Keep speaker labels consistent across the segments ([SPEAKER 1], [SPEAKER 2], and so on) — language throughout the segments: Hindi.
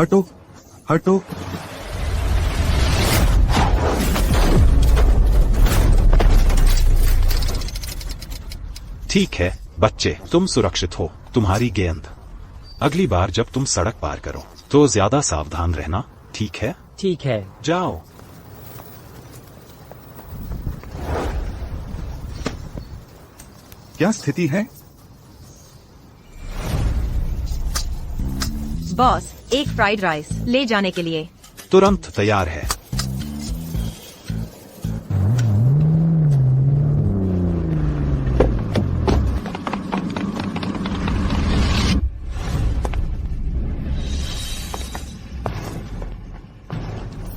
[SPEAKER 1] हटो, हटो।
[SPEAKER 2] ठीक है बच्चे, तुम सुरक्षित हो। तुम्हारी गेंद। अगली बार जब तुम सड़क पार करो तो ज्यादा सावधान रहना, ठीक है?
[SPEAKER 3] ठीक है।
[SPEAKER 2] जाओ।
[SPEAKER 1] क्या स्थिति है?
[SPEAKER 4] बॉस, एक फ्राइड राइस ले जाने के लिए।
[SPEAKER 2] तुरंत तैयार है।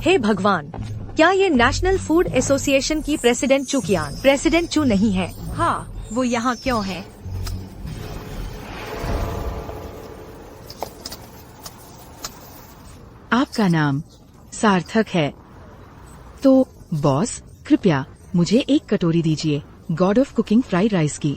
[SPEAKER 4] हे भगवान, क्या ये नेशनल फूड एसोसिएशन की प्रेसिडेंट चू कियान प्रेसिडेंट चू नहीं है? हाँ, वो यहाँ क्यों है?
[SPEAKER 5] आपका नाम सार्थक है। तो बॉस, कृपया मुझे एक कटोरी दीजिए God of cooking fried rice की।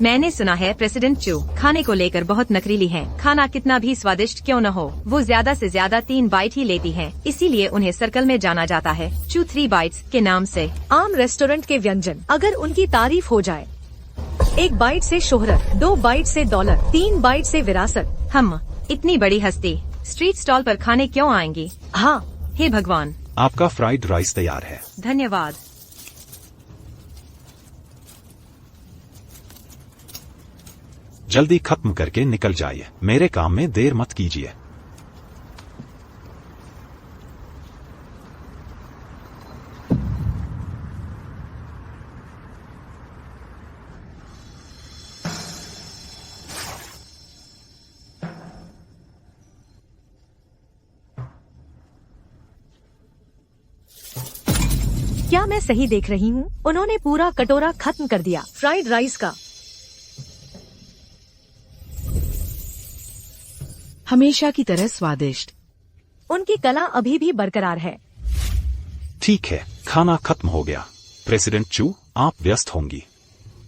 [SPEAKER 4] मैंने सुना है प्रेसिडेंट चू खाने को लेकर बहुत नखरीली हैं। खाना कितना भी स्वादिष्ट क्यों न हो, वो ज्यादा से ज्यादा 3 बाइट ही लेती हैं। इसीलिए उन्हें सर्कल में जाना जाता है चू 3 बाइट्स के नाम से। आम रेस्टोरेंट के व्यंजन अगर उनकी तारीफ हो जाए, 1 बाइट से शोहरत, 2 बाइट से दौलत, 3 बाइट से विरासत। हम इतनी बड़ी हस्ती स्ट्रीट स्टॉल पर खाने क्यों आएंगी? हाँ, हे भगवान।
[SPEAKER 2] आपका फ्राइड राइस तैयार है।
[SPEAKER 4] धन्यवाद।
[SPEAKER 2] जल्दी खत्म करके निकल जाइए, मेरे काम में देर मत कीजिए।
[SPEAKER 4] क्या मैं सही देख रही हूँ? उन्होंने पूरा कटोरा खत्म कर दिया फ्राइड राइस का।
[SPEAKER 5] हमेशा की तरह स्वादिष्ट।
[SPEAKER 4] उनकी कला अभी भी बरकरार है।
[SPEAKER 2] ठीक है, खाना खत्म हो गया। प्रेसिडेंट चू, आप व्यस्त होंगी,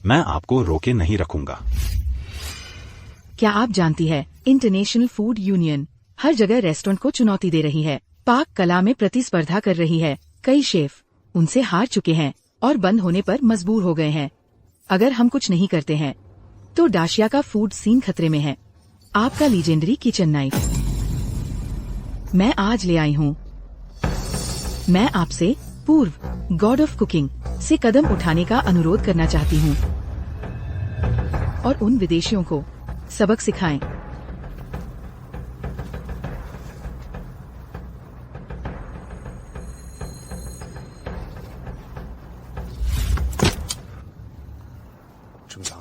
[SPEAKER 2] मैं आपको रोके नहीं रखूंगा।
[SPEAKER 5] क्या आप जानती है, इंटरनेशनल फूड यूनियन हर जगह रेस्टोरेंट को चुनौती दे रही है, पाक कला में प्रतिस्पर्धा कर रही है। कई शेफ उनसे हार चुके हैं और बंद होने पर मजबूर हो गए हैं। अगर हम कुछ नहीं करते हैं तो डाशिया का फूड सीन खतरे में है। आपका लीजेंडरी किचन नाइफ मैं आज ले आई हूँ। मैं आपसे पूर्व गॉड ऑफ कुकिंग से कदम उठाने का अनुरोध करना चाहती हूँ और उन विदेशियों को सबक सिखाएं।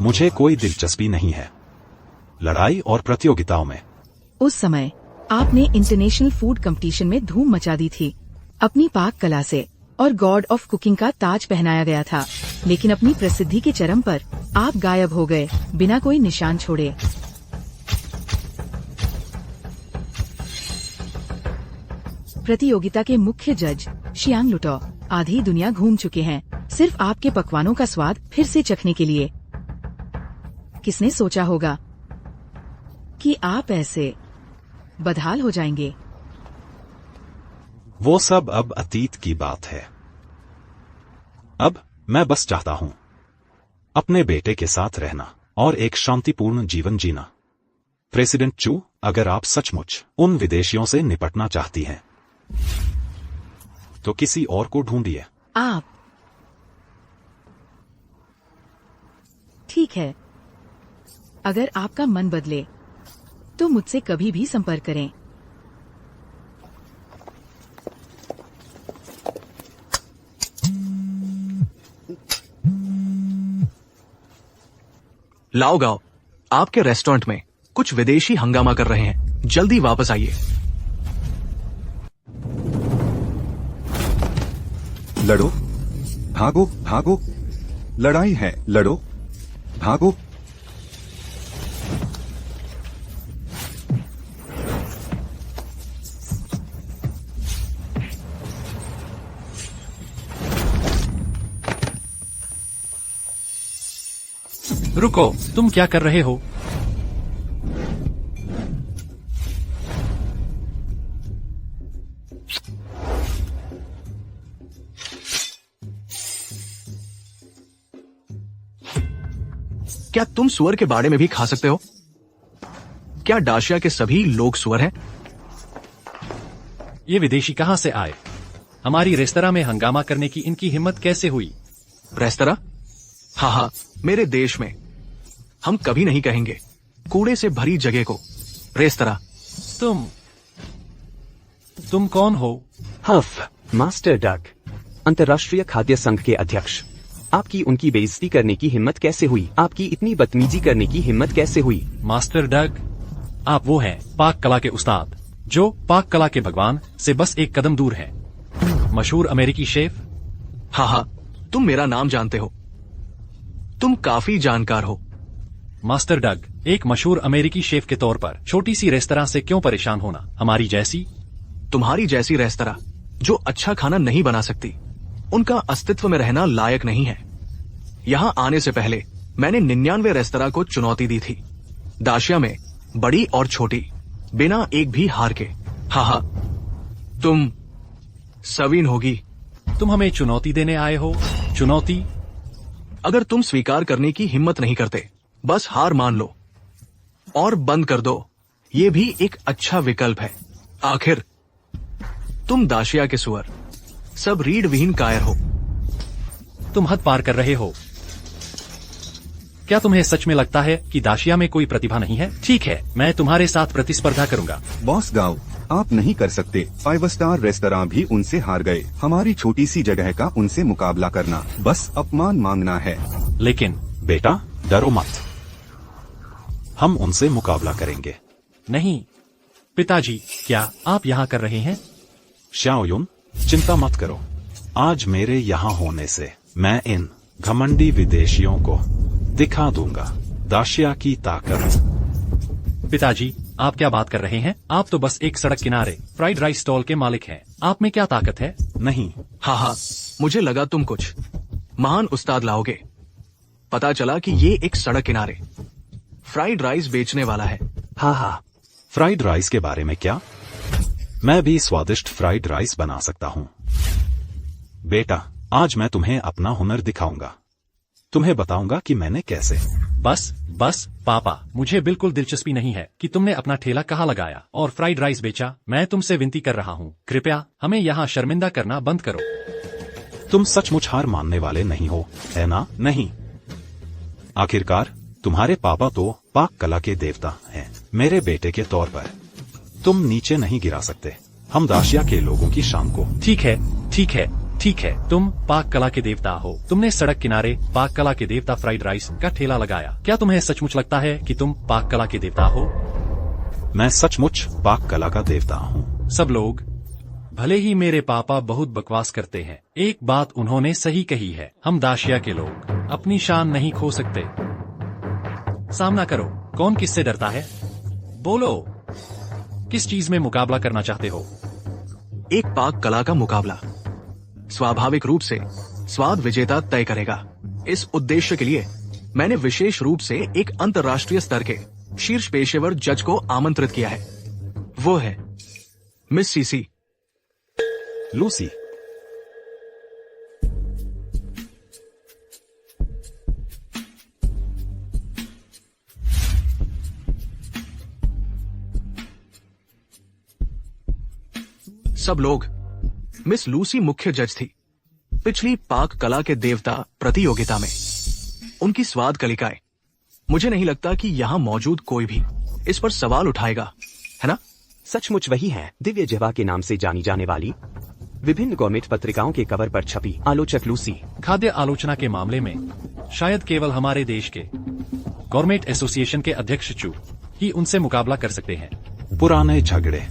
[SPEAKER 2] मुझे कोई दिलचस्पी नहीं है लड़ाई और प्रतियोगिताओं में।
[SPEAKER 5] उस समय आपने इंटरनेशनल फूड कंपटीशन में धूम मचा दी थी अपनी पाक कला से और गॉड ऑफ कुकिंग का ताज पहनाया गया था, लेकिन अपनी प्रसिद्धि के चरम पर आप गायब हो गए बिना कोई निशान छोड़े। प्रतियोगिता के मुख्य जज शियांग लुटो आधी दुनिया घूम चुके हैं सिर्फ आपके पकवानों का स्वाद फिर से चखने के लिए। किसने सोचा होगा कि आप ऐसे बदहाल हो जाएंगे?
[SPEAKER 2] वो सब अब अतीत की बात है। अब मैं बस चाहता हूँ अपने बेटे के साथ रहना और एक शांतिपूर्ण जीवन जीना। प्रेसिडेंट चू, अगर आप सचमुच उन विदेशियों से निपटना चाहती हैं तो किसी और को ढूंढिए।
[SPEAKER 5] आप ठीक है, अगर आपका मन बदले तो मुझसे कभी भी संपर्क करें।
[SPEAKER 6] लाओ गाओ, आपके रेस्टोरेंट में कुछ विदेशी हंगामा कर रहे हैं, जल्दी वापस आइए।
[SPEAKER 1] लड़ो, भागो, भागो, लड़ाई है, लड़ो, भागो।
[SPEAKER 3] रुको, तुम क्या कर रहे हो?
[SPEAKER 6] क्या तुम सुअर के बाड़े में भी खा सकते हो? क्या डाशिया के सभी लोग सुअर हैं?
[SPEAKER 3] ये विदेशी कहाँ से आए? हमारी रेस्तरां में हंगामा करने की इनकी हिम्मत कैसे हुई?
[SPEAKER 6] रेस्तरां? हाँ, मेरे देश में हम कभी नहीं कहेंगे कूड़े से भरी जगह को रेस्तरां।
[SPEAKER 3] तुम कौन हो?
[SPEAKER 7] हफ, मास्टर डग, अंतर्राष्ट्रीय खाद्य संघ के अध्यक्ष। आपकी उनकी बेइज्जती करने की हिम्मत कैसे हुई? आपकी इतनी बदतमीजी करने की हिम्मत कैसे हुई?
[SPEAKER 3] मास्टर डग, आप वो हैं पाक कला के उस्ताद जो पाक कला के भगवान से बस एक कदम दूर हैं। मशहूर अमेरिकी शेफ।
[SPEAKER 6] हाँ, तुम मेरा नाम जानते हो। तुम काफी जानकार हो।
[SPEAKER 3] मास्टर डग, एक मशहूर अमेरिकी शेफ के तौर पर छोटी सी रेस्तरां से क्यों परेशान होना? हमारी जैसी,
[SPEAKER 6] तुम्हारी जैसी रेस्तरां जो अच्छा खाना नहीं बना सकती, उनका अस्तित्व में रहना लायक नहीं है। यहाँ आने से पहले मैंने 99 रेस्तरां को चुनौती दी थी, दाशिया में बड़ी और छोटी, बिना एक भी हार के। हाँ, तुम सवीन होगी।
[SPEAKER 3] तुम हमें चुनौती देने आए हो? चुनौती?
[SPEAKER 6] अगर तुम स्वीकार करने की हिम्मत नहीं करते, बस हार मान लो और बंद कर दो। ये भी एक अच्छा विकल्प है। आखिर तुम दाशिया के सुअर, सब रीढ़ विहीन कायर हो।
[SPEAKER 3] तुम हद पार कर रहे हो। क्या तुम्हें सच में लगता है कि दाशिया में कोई प्रतिभा नहीं है? ठीक है, मैं तुम्हारे साथ प्रतिस्पर्धा करूंगा।
[SPEAKER 1] बॉस गाओ, आप नहीं कर सकते। 5 स्टार रेस्तरां भी उनसे हार गए। हमारी छोटी सी जगह का उनसे मुकाबला करना बस अपमान मांगना है।
[SPEAKER 3] लेकिन
[SPEAKER 2] बेटा, डरो मत, हम उनसे मुकाबला करेंगे।
[SPEAKER 3] नहीं पिताजी, क्या आप यहाँ कर रहे हैं?
[SPEAKER 2] श्याओयुन, चिंता मत करो। आज मेरे यहाँ होने से मैं इन घमंडी विदेशियों को दिखा दूंगा दाशिया की ताकत।
[SPEAKER 3] पिताजी, आप क्या बात कर रहे हैं? आप तो बस एक सड़क किनारे फ्राइड राइस स्टॉल के मालिक हैं। आप में क्या ताकत है?
[SPEAKER 2] नहीं।
[SPEAKER 6] हाँ, मुझे लगा तुम कुछ महान उस्ताद लाओगे। पता चला कि ये एक सड़क किनारे फ्राइड राइस बेचने वाला है।
[SPEAKER 2] हाँ, फ्राइड राइस के बारे में क्या? मैं भी स्वादिष्ट फ्राइड राइस बना सकता हूँ। बेटा, आज मैं तुम्हें अपना हुनर दिखाऊंगा। तुम्हें बताऊंगा कि मैंने कैसे।
[SPEAKER 3] बस पापा, मुझे बिल्कुल दिलचस्पी नहीं है कि तुमने अपना ठेला कहाँ लगाया और फ्राइड राइस बेचा। मैं तुमसे विनती कर रहा हूँ, कृपया हमें यहाँ शर्मिंदा करना बंद करो।
[SPEAKER 2] तुम सचमुच हार मानने वाले नहीं हो, है ना? नहीं। आखिरकार तुम्हारे पापा तो पाक कला के देवता हैं। मेरे बेटे के तौर पर तुम नीचे नहीं गिरा सकते हम दाशिया के लोगों की शान को।
[SPEAKER 3] ठीक है, तुम पाक कला के देवता हो। तुमने सड़क किनारे पाक कला के देवता फ्राइड राइस का ठेला लगाया। क्या तुम्हें सचमुच लगता है कि तुम पाक कला के देवता हो?
[SPEAKER 2] मैं सचमुच पाक कला का देवता हूँ।
[SPEAKER 3] सब लोग, भले ही मेरे पापा बहुत बकवास करते हैं, एक बात उन्होंने सही कही है, हम दाशिया के लोग अपनी शान नहीं खो सकते। सामना करो, कौन किससे डरता है? बोलो, किस चीज में मुकाबला करना चाहते हो?
[SPEAKER 6] एक पाक कला का मुकाबला स्वाभाविक रूप से स्वाद विजेता तय करेगा। इस उद्देश्य के लिए मैंने विशेष रूप से एक अंतर्राष्ट्रीय स्तर के शीर्ष पेशेवर जज को आमंत्रित किया है। वो है मिस सीसी।
[SPEAKER 2] लूसी।
[SPEAKER 6] सब लोग, मिस लूसी मुख्य जज थी पिछली पाक कला के देवता प्रतियोगिता में। उनकी स्वाद कलिकाएं, मुझे नहीं लगता कि यहाँ मौजूद कोई भी इस पर सवाल उठाएगा, है ना?
[SPEAKER 7] सचमुच वही है, दिव्य जिह्वा के नाम से जानी जाने वाली, विभिन्न गवर्नमेंट पत्रिकाओं के कवर पर छपी आलोचक लूसी।
[SPEAKER 3] खाद्य आलोचना के मामले में शायद केवल हमारे देश के गवर्नमेंट एसोसिएशन के अध्यक्ष चू ही उनसे मुकाबला कर सकते हैं।
[SPEAKER 2] पुराने झगड़े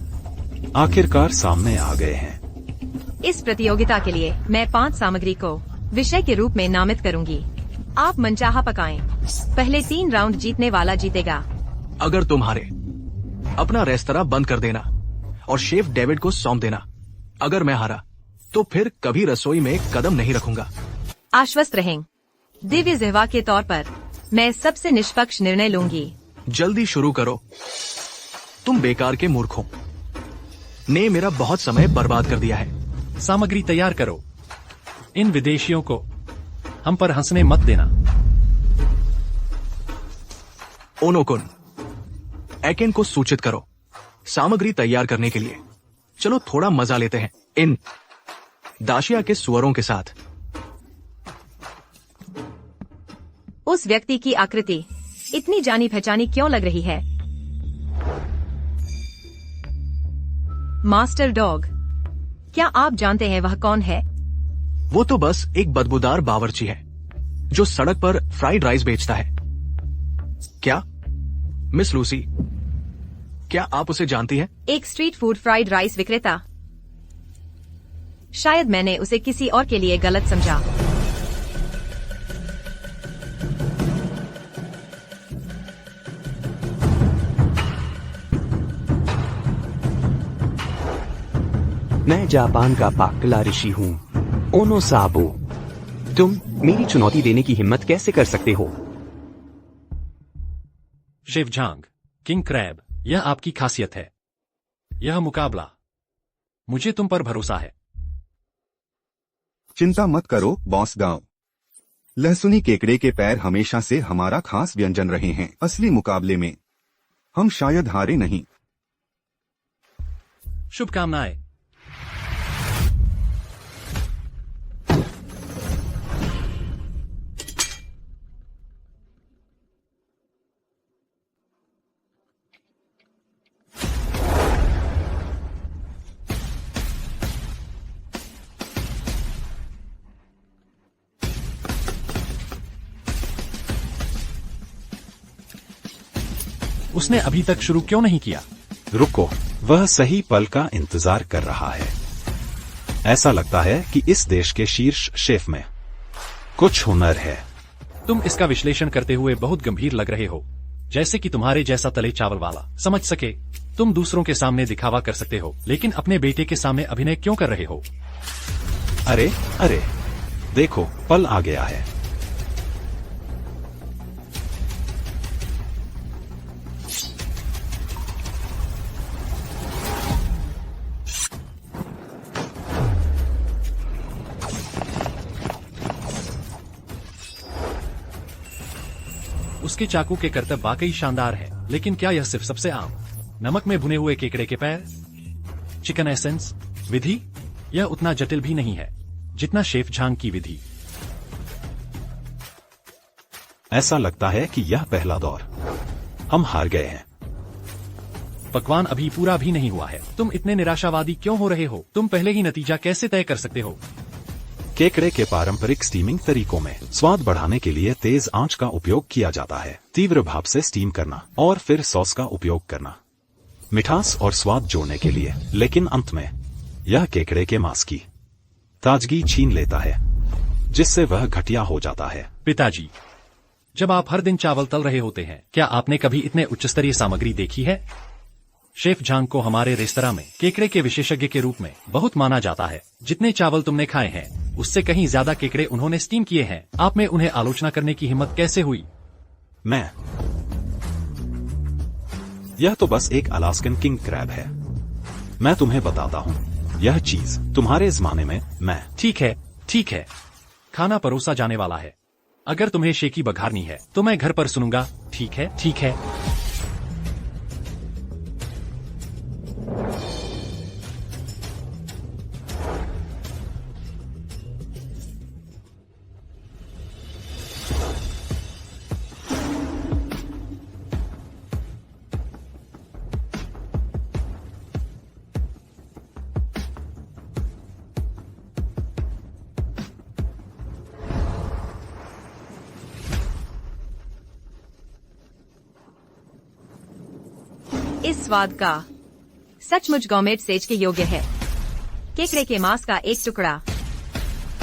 [SPEAKER 2] आखिरकार सामने आ गए हैं।
[SPEAKER 4] इस प्रतियोगिता के लिए मैं 5 सामग्री को विषय के रूप में नामित करूंगी। आप मनचाहा पकाएं। पहले 3 राउंड जीतने वाला जीतेगा।
[SPEAKER 6] अगर तुम्हारे अपना रेस्तरां बंद कर देना और शेफ डेविड को सौंप देना। अगर मैं हारा तो फिर कभी रसोई में कदम नहीं रखूंगा।
[SPEAKER 4] आश्वस्त रहें। दिव्य जिह्वा के तौर पर मैं सबसे निष्पक्ष निर्णय लूंगी।
[SPEAKER 6] जल्दी शुरू करो। तुम बेकार के मूर्खों ने मेरा बहुत समय बर्बाद कर दिया है।
[SPEAKER 3] सामग्री तैयार करो। इन विदेशियों को हम पर हंसने मत देना।
[SPEAKER 6] ओनोकुन, एकेन को सूचित करो सामग्री तैयार करने के लिए। चलो थोड़ा मजा लेते हैं इन दाशिया के सुअरों के साथ।
[SPEAKER 4] उस व्यक्ति की आकृति इतनी जानी पहचानी क्यों लग रही है? मास्टर डॉग, क्या आप जानते हैं वह कौन है?
[SPEAKER 6] वो तो बस एक बदबूदार बावर्ची है जो सड़क पर फ्राइड राइस बेचता है। क्या मिस लूसी, क्या आप उसे जानती हैं?
[SPEAKER 4] एक स्ट्रीट फूड फ्राइड राइस विक्रेता। शायद मैंने उसे किसी और के लिए गलत समझा।
[SPEAKER 7] मैं जापान का पाकला ऋषि हूँ, ओनो साबो। तुम मेरी चुनौती देने की हिम्मत कैसे कर सकते हो?
[SPEAKER 3] शेफ झांग, किंग क्रैब, यह आपकी खासियत है। यह मुकाबला, मुझे तुम पर भरोसा है।
[SPEAKER 1] चिंता मत करो बॉस गांव। लहसुनी केकड़े के पैर हमेशा से हमारा खास व्यंजन रहे हैं। असली मुकाबले में हम शायद हारे नहीं।
[SPEAKER 3] शुभकामनाएं। उसने अभी तक शुरू क्यों नहीं किया?
[SPEAKER 2] रुको, वह सही पल का इंतजार कर रहा है। ऐसा लगता है कि इस देश के शीर्ष शेफ में कुछ हुनर है।
[SPEAKER 3] तुम इसका विश्लेषण करते हुए बहुत गंभीर लग रहे हो, जैसे कि तुम्हारे जैसा तले चावल वाला समझ सके। तुम दूसरों के सामने दिखावा कर सकते हो, लेकिन अपने बेटे के सामने अभिनय क्यों कर रहे हो?
[SPEAKER 2] अरे अरे, देखो पल आ गया है।
[SPEAKER 3] उसके चाकू के करतब वाकई शानदार है, लेकिन क्या यह सिर्फ सबसे आम नमक में भुने हुए केकड़े के पैर, चिकन एसेंस विधि? यह उतना जटिल भी नहीं है जितना शेफ झांग की विधि।
[SPEAKER 2] ऐसा लगता है कि यह पहला दौर हम हार गए हैं।
[SPEAKER 3] पकवान अभी पूरा भी नहीं हुआ है। तुम इतने निराशावादी क्यों हो रहे हो? तुम पहले ही नतीजा कैसे तय कर सकते हो?
[SPEAKER 2] केकड़े के पारंपरिक स्टीमिंग तरीकों में स्वाद बढ़ाने के लिए तेज आंच का उपयोग किया जाता है। तीव्र भाप से स्टीम करना और फिर सॉस का उपयोग करना मिठास और स्वाद जोड़ने के लिए, लेकिन अंत में यह केकड़े के मांस की ताजगी छीन लेता है, जिससे वह घटिया हो जाता है।
[SPEAKER 3] पिताजी, जब आप हर दिन चावल तल रहे होते हैं, क्या आपने कभी इतने उच्च स्तरीय सामग्री देखी है? शेफ झांग को हमारे रेस्तरां में केकड़े के विशेषज्ञ के रूप में बहुत माना जाता है। जितने चावल तुमने खाए हैं, उससे कहीं ज्यादा केकड़े उन्होंने स्टीम किए हैं। आप में उन्हें आलोचना करने की हिम्मत कैसे हुई?
[SPEAKER 2] यह तो बस एक अलास्कन किंग क्रैब है। मैं तुम्हें बताता हूँ, यह चीज तुम्हारे जमाने में मैं।
[SPEAKER 3] ठीक है, खाना परोसा जाने वाला है। अगर तुम्हें शेकी बघारनी है तो मैं घर पर सुनूंगा। ठीक है।
[SPEAKER 4] इस स्वाद का सचमुच गॉर्मेट सेज के योग्य है। केकड़े के मांस का एक टुकड़ा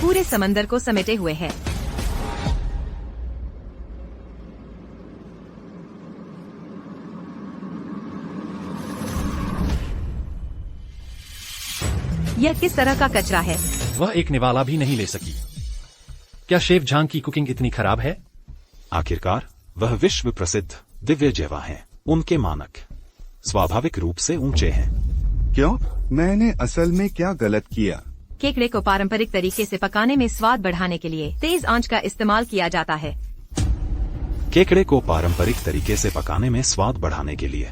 [SPEAKER 4] पूरे समंदर को समेटे हुए है। यह किस तरह का कचरा है?
[SPEAKER 3] वह एक निवाला भी नहीं ले सकी। क्या शेफ झांग की कुकिंग इतनी खराब है?
[SPEAKER 2] आखिरकार वह विश्व प्रसिद्ध दिव्य जेवा हैं। उनके मानक स्वाभाविक रूप से ऊंचे हैं।
[SPEAKER 1] क्यों? मैंने असल में क्या गलत किया?
[SPEAKER 4] केकड़े को पारंपरिक तरीके से पकाने में स्वाद बढ़ाने के लिए तेज आंच का इस्तेमाल किया जाता है।
[SPEAKER 2] केकड़े को पारंपरिक तरीके से पकाने में स्वाद बढ़ाने के लिए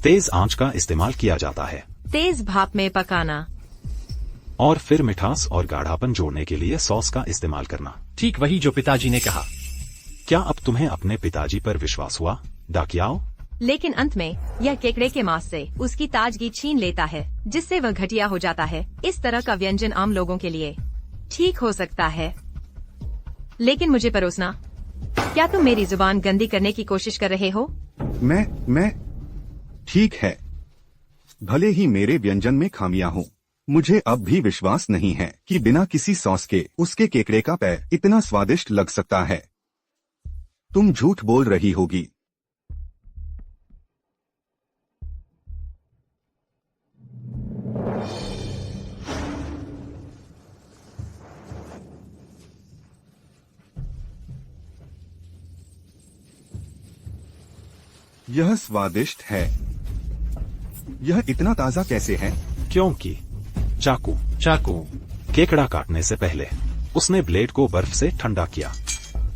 [SPEAKER 2] तेज आंच का इस्तेमाल किया जाता है
[SPEAKER 4] तेज भाप में पकाना।
[SPEAKER 2] और फिर मिठास और गाढ़ापन जोड़ने के लिए सॉस का इस्तेमाल करना।
[SPEAKER 3] ठीक वही जो पिताजी ने कहा।
[SPEAKER 2] क्या अब तुम्हें अपने पिताजी पर विश्वास हुआ, डाकियाओ?
[SPEAKER 4] लेकिन अंत में यह केकड़े के मांस से उसकी ताजगी छीन लेता है, जिससे वह घटिया हो जाता है। इस तरह का व्यंजन आम लोगों के लिए ठीक हो सकता है, लेकिन मुझे परोसना। क्या तुम मेरी जुबान गंदी करने की कोशिश कर रहे हो?
[SPEAKER 1] मैं ठीक है, भले ही मेरे व्यंजन में खामियां हो, मुझे अब भी विश्वास नहीं है कि बिना किसी सॉस के उसके केकड़े का पैर इतना स्वादिष्ट लग सकता है। तुम झूठ बोल रही होगी। यह स्वादिष्ट है। यह इतना ताजा कैसे है?
[SPEAKER 2] क्योंकि चाकू केकड़ा काटने से पहले उसने ब्लेड को बर्फ से ठंडा किया।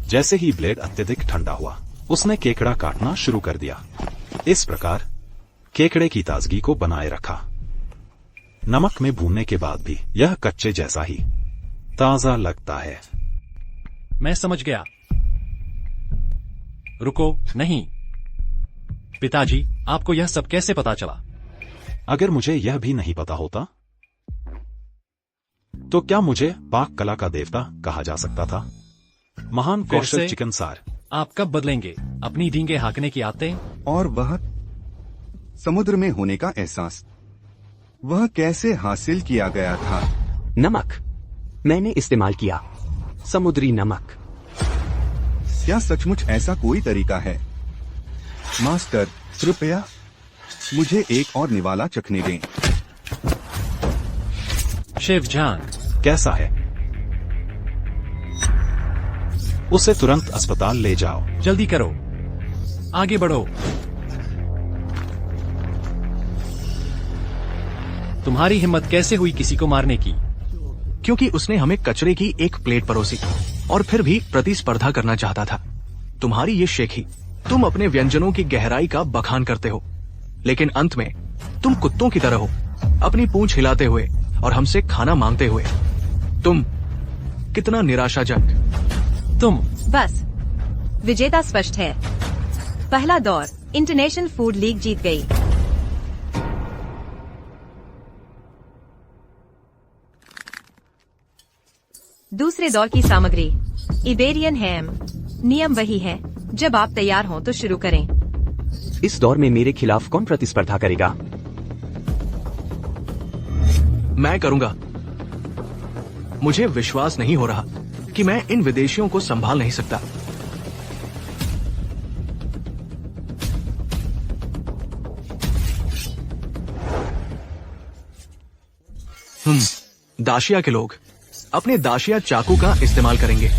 [SPEAKER 2] जैसे ही ब्लेड अत्यधिक ठंडा हुआ, उसने केकड़ा काटना शुरू कर दिया। इस प्रकार केकड़े की ताजगी को बनाए रखा। नमक में भूनने के बाद भी यह कच्चे जैसा ही ताजा लगता है।
[SPEAKER 3] मैं समझ गया। रुको, नहीं पिताजी, आपको यह सब कैसे पता चला?
[SPEAKER 2] अगर मुझे यह भी नहीं पता होता तो क्या मुझे पाक कला का देवता कहा जा सकता था? महान
[SPEAKER 3] फिर
[SPEAKER 2] कौशल
[SPEAKER 3] से?
[SPEAKER 2] चिकनसार।
[SPEAKER 3] आप कब बदलेंगे अपनी डींगे हाँकने की आदतें?
[SPEAKER 1] और वह समुद्र में होने का एहसास, वह कैसे हासिल किया गया था?
[SPEAKER 7] नमक मैंने इस्तेमाल किया, समुद्री नमक।
[SPEAKER 1] क्या सचमुच ऐसा कोई तरीका है? मास्टर, कृपया मुझे एक और निवाला चखने दें।
[SPEAKER 3] शेफ जांग,
[SPEAKER 2] कैसा है? उसे तुरंत अस्पताल ले जाओ।
[SPEAKER 3] जल्दी करो, आगे बढ़ो। तुम्हारी हिम्मत कैसे हुई किसी को मारने की?
[SPEAKER 6] क्योंकि उसने हमें कचरे की एक प्लेट परोसी और फिर भी प्रतिस्पर्धा करना चाहता था। तुम्हारी ये शेखी, तुम अपने व्यंजनों की गहराई का बखान करते हो, लेकिन अंत में तुम कुत्तों की तरह हो, अपनी पूंछ हिलाते हुए और हमसे खाना मांगते हुए। तुम कितना निराशाजनक।
[SPEAKER 3] तुम
[SPEAKER 4] बस, विजेता स्पष्ट है। पहला दौर इंटरनेशनल फूड लीग जीत गई। दूसरे दौर की सामग्री इबेरियन हैम। नियम वही है, जब आप तैयार हों तो शुरू करें।
[SPEAKER 7] इस दौर में मेरे खिलाफ कौन प्रतिस्पर्धा करेगा?
[SPEAKER 6] मैं करूंगा। मुझे विश्वास नहीं हो रहा कि मैं इन विदेशियों को संभाल नहीं सकता। दाशिया के लोग अपने दाशिया चाकू का इस्तेमाल करेंगे।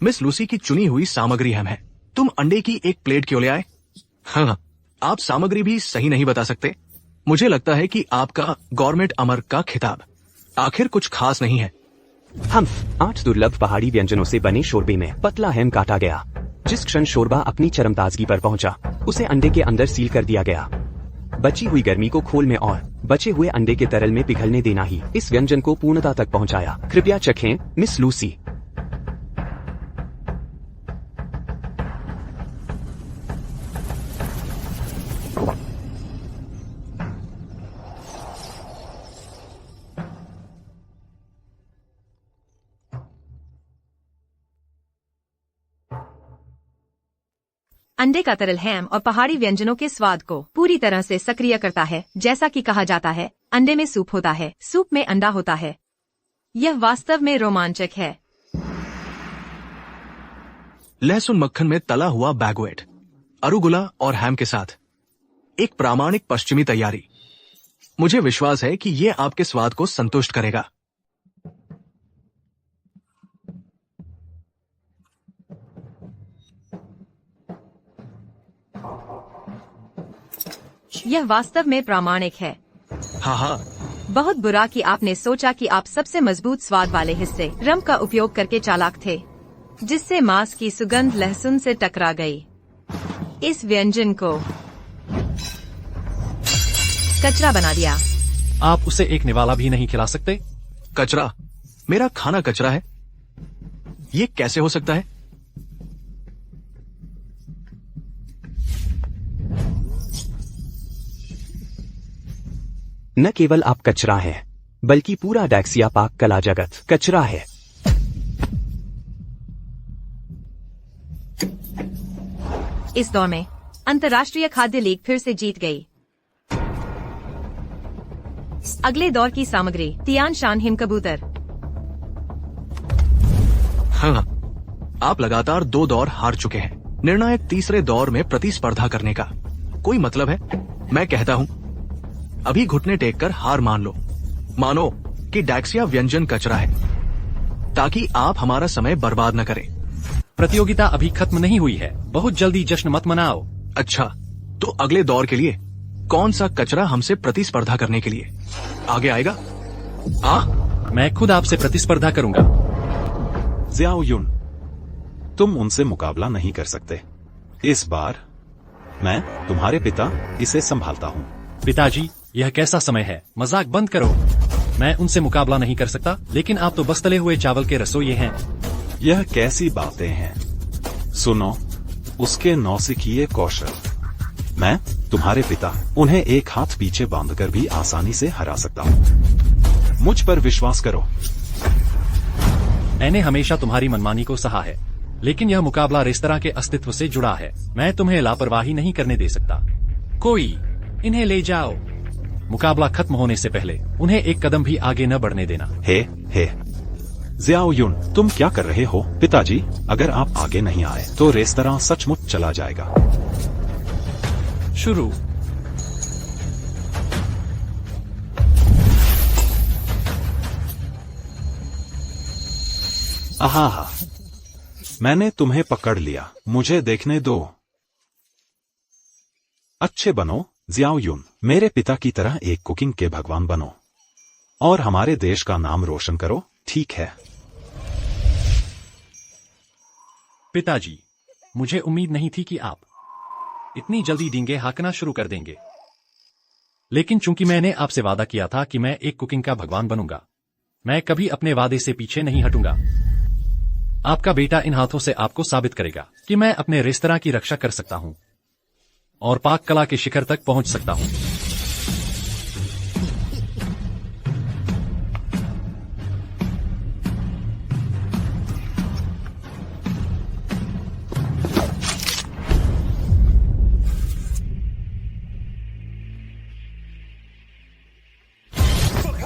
[SPEAKER 6] मिस लूसी की चुनी हुई सामग्री हम है। तुम अंडे की एक प्लेट क्यों ले आए? हाँ, आप सामग्री भी सही नहीं बता सकते। मुझे लगता है कि आपका गवर्नमेंट अमर का खिताब आखिर कुछ खास नहीं है।
[SPEAKER 7] हम 8 दुर्लभ पहाड़ी व्यंजनों से बने शोरबे में पतला हैम काटा गया। जिस क्षण शोरबा अपनी चरम ताजगी पर पहुंचा, उसे अंडे के अंदर सील कर दिया गया। बची हुई गर्मी को खोल में और बचे हुए अंडे के तरल में पिघलने देना ही इस व्यंजन को पूर्णता तक पहुंचाया। कृपया चखें, मिस लूसी।
[SPEAKER 4] अंडे का तरल हैम और पहाड़ी व्यंजनों के स्वाद को पूरी तरह से सक्रिय करता है। जैसा कि कहा जाता है, अंडे में सूप होता है, सूप में अंडा होता है। यह वास्तव में रोमांचक है।
[SPEAKER 6] लहसुन मक्खन में तला हुआ बैगवेट, अरुगुला और हैम के साथ एक प्रामाणिक पश्चिमी तैयारी। मुझे विश्वास है कि ये आपके स्वाद को संतुष्ट करेगा।
[SPEAKER 4] यह वास्तव में प्रामाणिक है।
[SPEAKER 6] हाँ,
[SPEAKER 4] बहुत बुरा कि आपने सोचा कि आप सबसे मजबूत स्वाद वाले हिस्से रम का उपयोग करके चालाक थे, जिससे मांस की सुगंध लहसुन से टकरा गई। इस व्यंजन को कचरा बना दिया।
[SPEAKER 3] आप उसे एक निवाला भी नहीं खिला सकते?
[SPEAKER 6] कचरा? मेरा खाना कचरा है? ये कैसे हो सकता है?
[SPEAKER 7] न केवल आप कचरा हैं, बल्कि पूरा डैक्सिया पाक कला जगत कचरा है।
[SPEAKER 4] इस दौर में अंतर्राष्ट्रीय खाद्य लीग फिर से जीत गई। अगले दौर की सामग्री तियान शान हिम कबूतर।
[SPEAKER 6] हाँ, आप लगातार 2 दौर हार चुके हैं। निर्णायक तीसरे दौर में प्रतिस्पर्धा करने का कोई मतलब है? मैं कहता हूँ, अभी घुटने टेक कर हार मान लो। मानो कि डैक्सिया व्यंजन कचरा है, ताकि आप हमारा समय बर्बाद न करें।
[SPEAKER 3] प्रतियोगिता अभी खत्म नहीं हुई है, बहुत जल्दी जश्न मत मनाओ।
[SPEAKER 6] अच्छा, तो अगले दौर के लिए कौन सा कचरा हमसे प्रतिस्पर्धा करने के लिए आगे आएगा?
[SPEAKER 3] मैं खुद आपसे प्रतिस्पर्धा करूंगा।
[SPEAKER 2] ज़ियाओ युन, तुम उनसे मुकाबला नहीं कर सकते। इस बार मैं तुम्हारे पिता इसे संभालता हूँ।
[SPEAKER 3] पिताजी, यह कैसा समय है? मजाक बंद करो। मैं उनसे मुकाबला नहीं कर सकता, लेकिन आप तो बस तले हुए चावल के रसोइये हैं।
[SPEAKER 2] यह कैसी बातें हैं? सुनो, उसके नौसिखिए कौशल। मैं तुम्हारे पिता उन्हें एक हाथ पीछे बांधकर भी आसानी से हरा सकता हूँ। मुझ पर विश्वास करो।
[SPEAKER 3] मैंने हमेशा तुम्हारी मनमानी को सहा है, लेकिन यह मुकाबला रेस्तरां के अस्तित्व से जुड़ा है। मैं तुम्हें लापरवाही नहीं करने दे सकता। कोई इन्हें ले जाओ। मुकाबला खत्म होने से पहले उन्हें एक कदम भी आगे न बढ़ने देना।
[SPEAKER 2] हे ज़ियाओ युन, तुम क्या कर रहे हो? पिताजी, अगर आप आगे नहीं आए तो रेस्तरां सचमुच चला जाएगा।
[SPEAKER 3] शुरू।
[SPEAKER 2] आहा, मैंने तुम्हें पकड़ लिया। मुझे देखने दो। अच्छे बनो ज़ियाओ युन, मेरे पिता की तरह एक कुकिंग के भगवान बनो और हमारे देश का नाम रोशन करो, ठीक है?
[SPEAKER 3] पिताजी, मुझे उम्मीद नहीं थी कि आप इतनी जल्दी डींगे हाँकना शुरू कर देंगे। लेकिन चूंकि मैंने आपसे वादा किया था कि मैं एक कुकिंग का भगवान बनूंगा, मैं कभी अपने वादे से पीछे नहीं हटूंगा। आपका बेटा इन हाथों से आपको साबित करेगा कि मैं अपने रेस्तरां की रक्षा कर सकता हूं और पाक कला के शिखर तक पहुंच सकता हूं।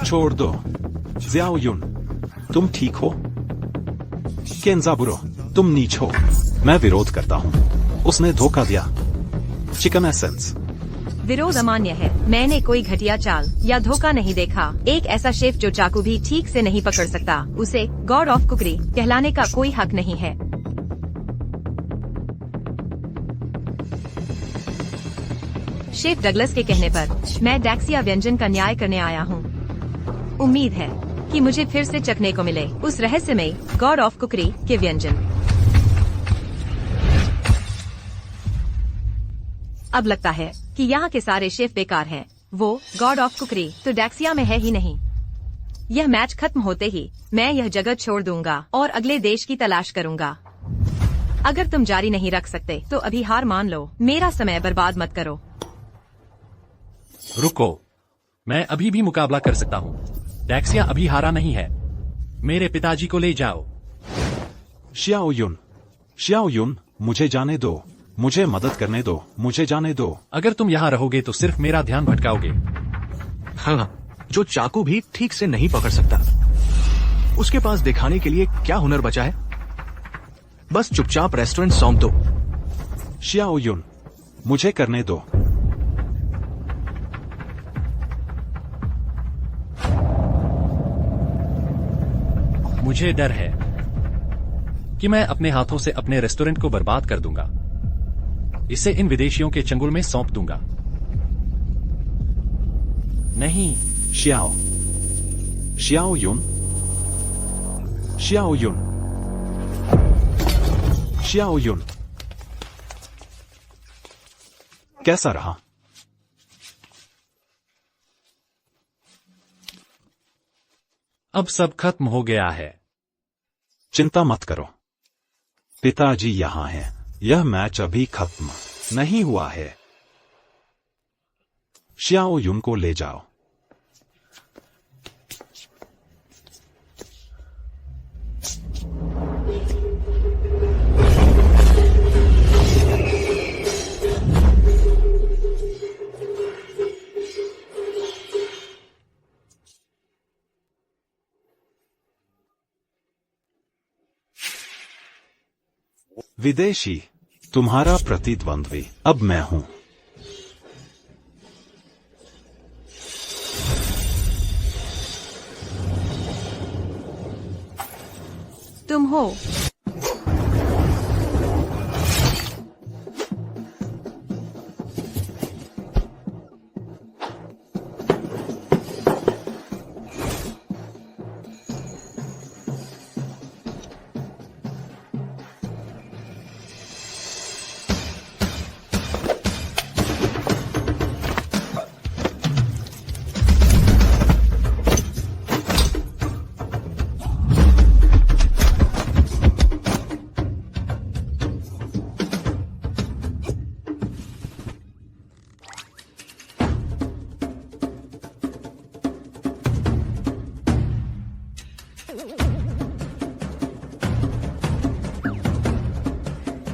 [SPEAKER 2] छोड़ दो ज़ियाओ युन, तुम ठीक हो? केंजाबुरो, तुम नीच हो। मैं विरोध करता हूँ। उसने धोखा दिया। Chicken essence.
[SPEAKER 4] विरोध अमान्य है। मैंने कोई घटिया चाल या धोखा नहीं देखा। एक ऐसा शेफ जो चाकू भी ठीक से नहीं पकड़ सकता, उसे गॉड ऑफ कुकरी कहलाने का कोई हक नहीं है। शेफ डगलस के कहने पर मैं डैक्सिया व्यंजन का न्याय करने आया हूँ। उम्मीद है कि मुझे फिर से चखने को मिले उस रहस्यमय गॉड ऑफ कुकरी के व्यंजन। अब लगता है कि यहाँ के सारे शेफ बेकार हैं। वो गॉड ऑफ कुकरी तो डैक्सिया में है ही नहीं। यह मैच खत्म होते ही मैं यह जगह छोड़ दूंगा और अगले देश की तलाश करूंगा। अगर तुम जारी नहीं रख सकते तो अभी हार मान लो। मेरा समय बर्बाद मत करो।
[SPEAKER 3] रुको, मैं अभी भी मुकाबला कर सकता हूँ। डैक्सिया अभी हारा नहीं है। मेरे पिताजी को ले जाओ।
[SPEAKER 2] शियाओ युन, मुझे जाने दो। मुझे मदद करने दो, मुझे जाने दो।
[SPEAKER 3] अगर तुम यहाँ रहोगे तो सिर्फ मेरा ध्यान भटकाओगे।
[SPEAKER 6] हाँ, जो चाकू भी ठीक से नहीं पकड़ सकता, उसके पास दिखाने के लिए क्या हुनर बचा है? बस चुपचाप रेस्टोरेंट सौंप दो।
[SPEAKER 2] शियाओ युन, मुझे करने दो।
[SPEAKER 3] मुझे डर है कि मैं अपने हाथों से अपने रेस्टोरेंट को बर्बाद कर दूंगा। इसे इन विदेशियों के चंगुल में सौंप दूंगा। नहीं।
[SPEAKER 2] Xiao, Xiao Yun, Xiao Yun, Xiao Yun. कैसा रहा?
[SPEAKER 3] अब सब खत्म हो गया है।
[SPEAKER 2] चिंता मत करो, पिताजी यहां हैं। यह मैच अभी खत्म नहीं हुआ है। शियाओ युन को ले जाओ। विदेशी, तुम्हारा प्रतिद्वंद्वी अब मैं हूं।
[SPEAKER 4] तुम हो।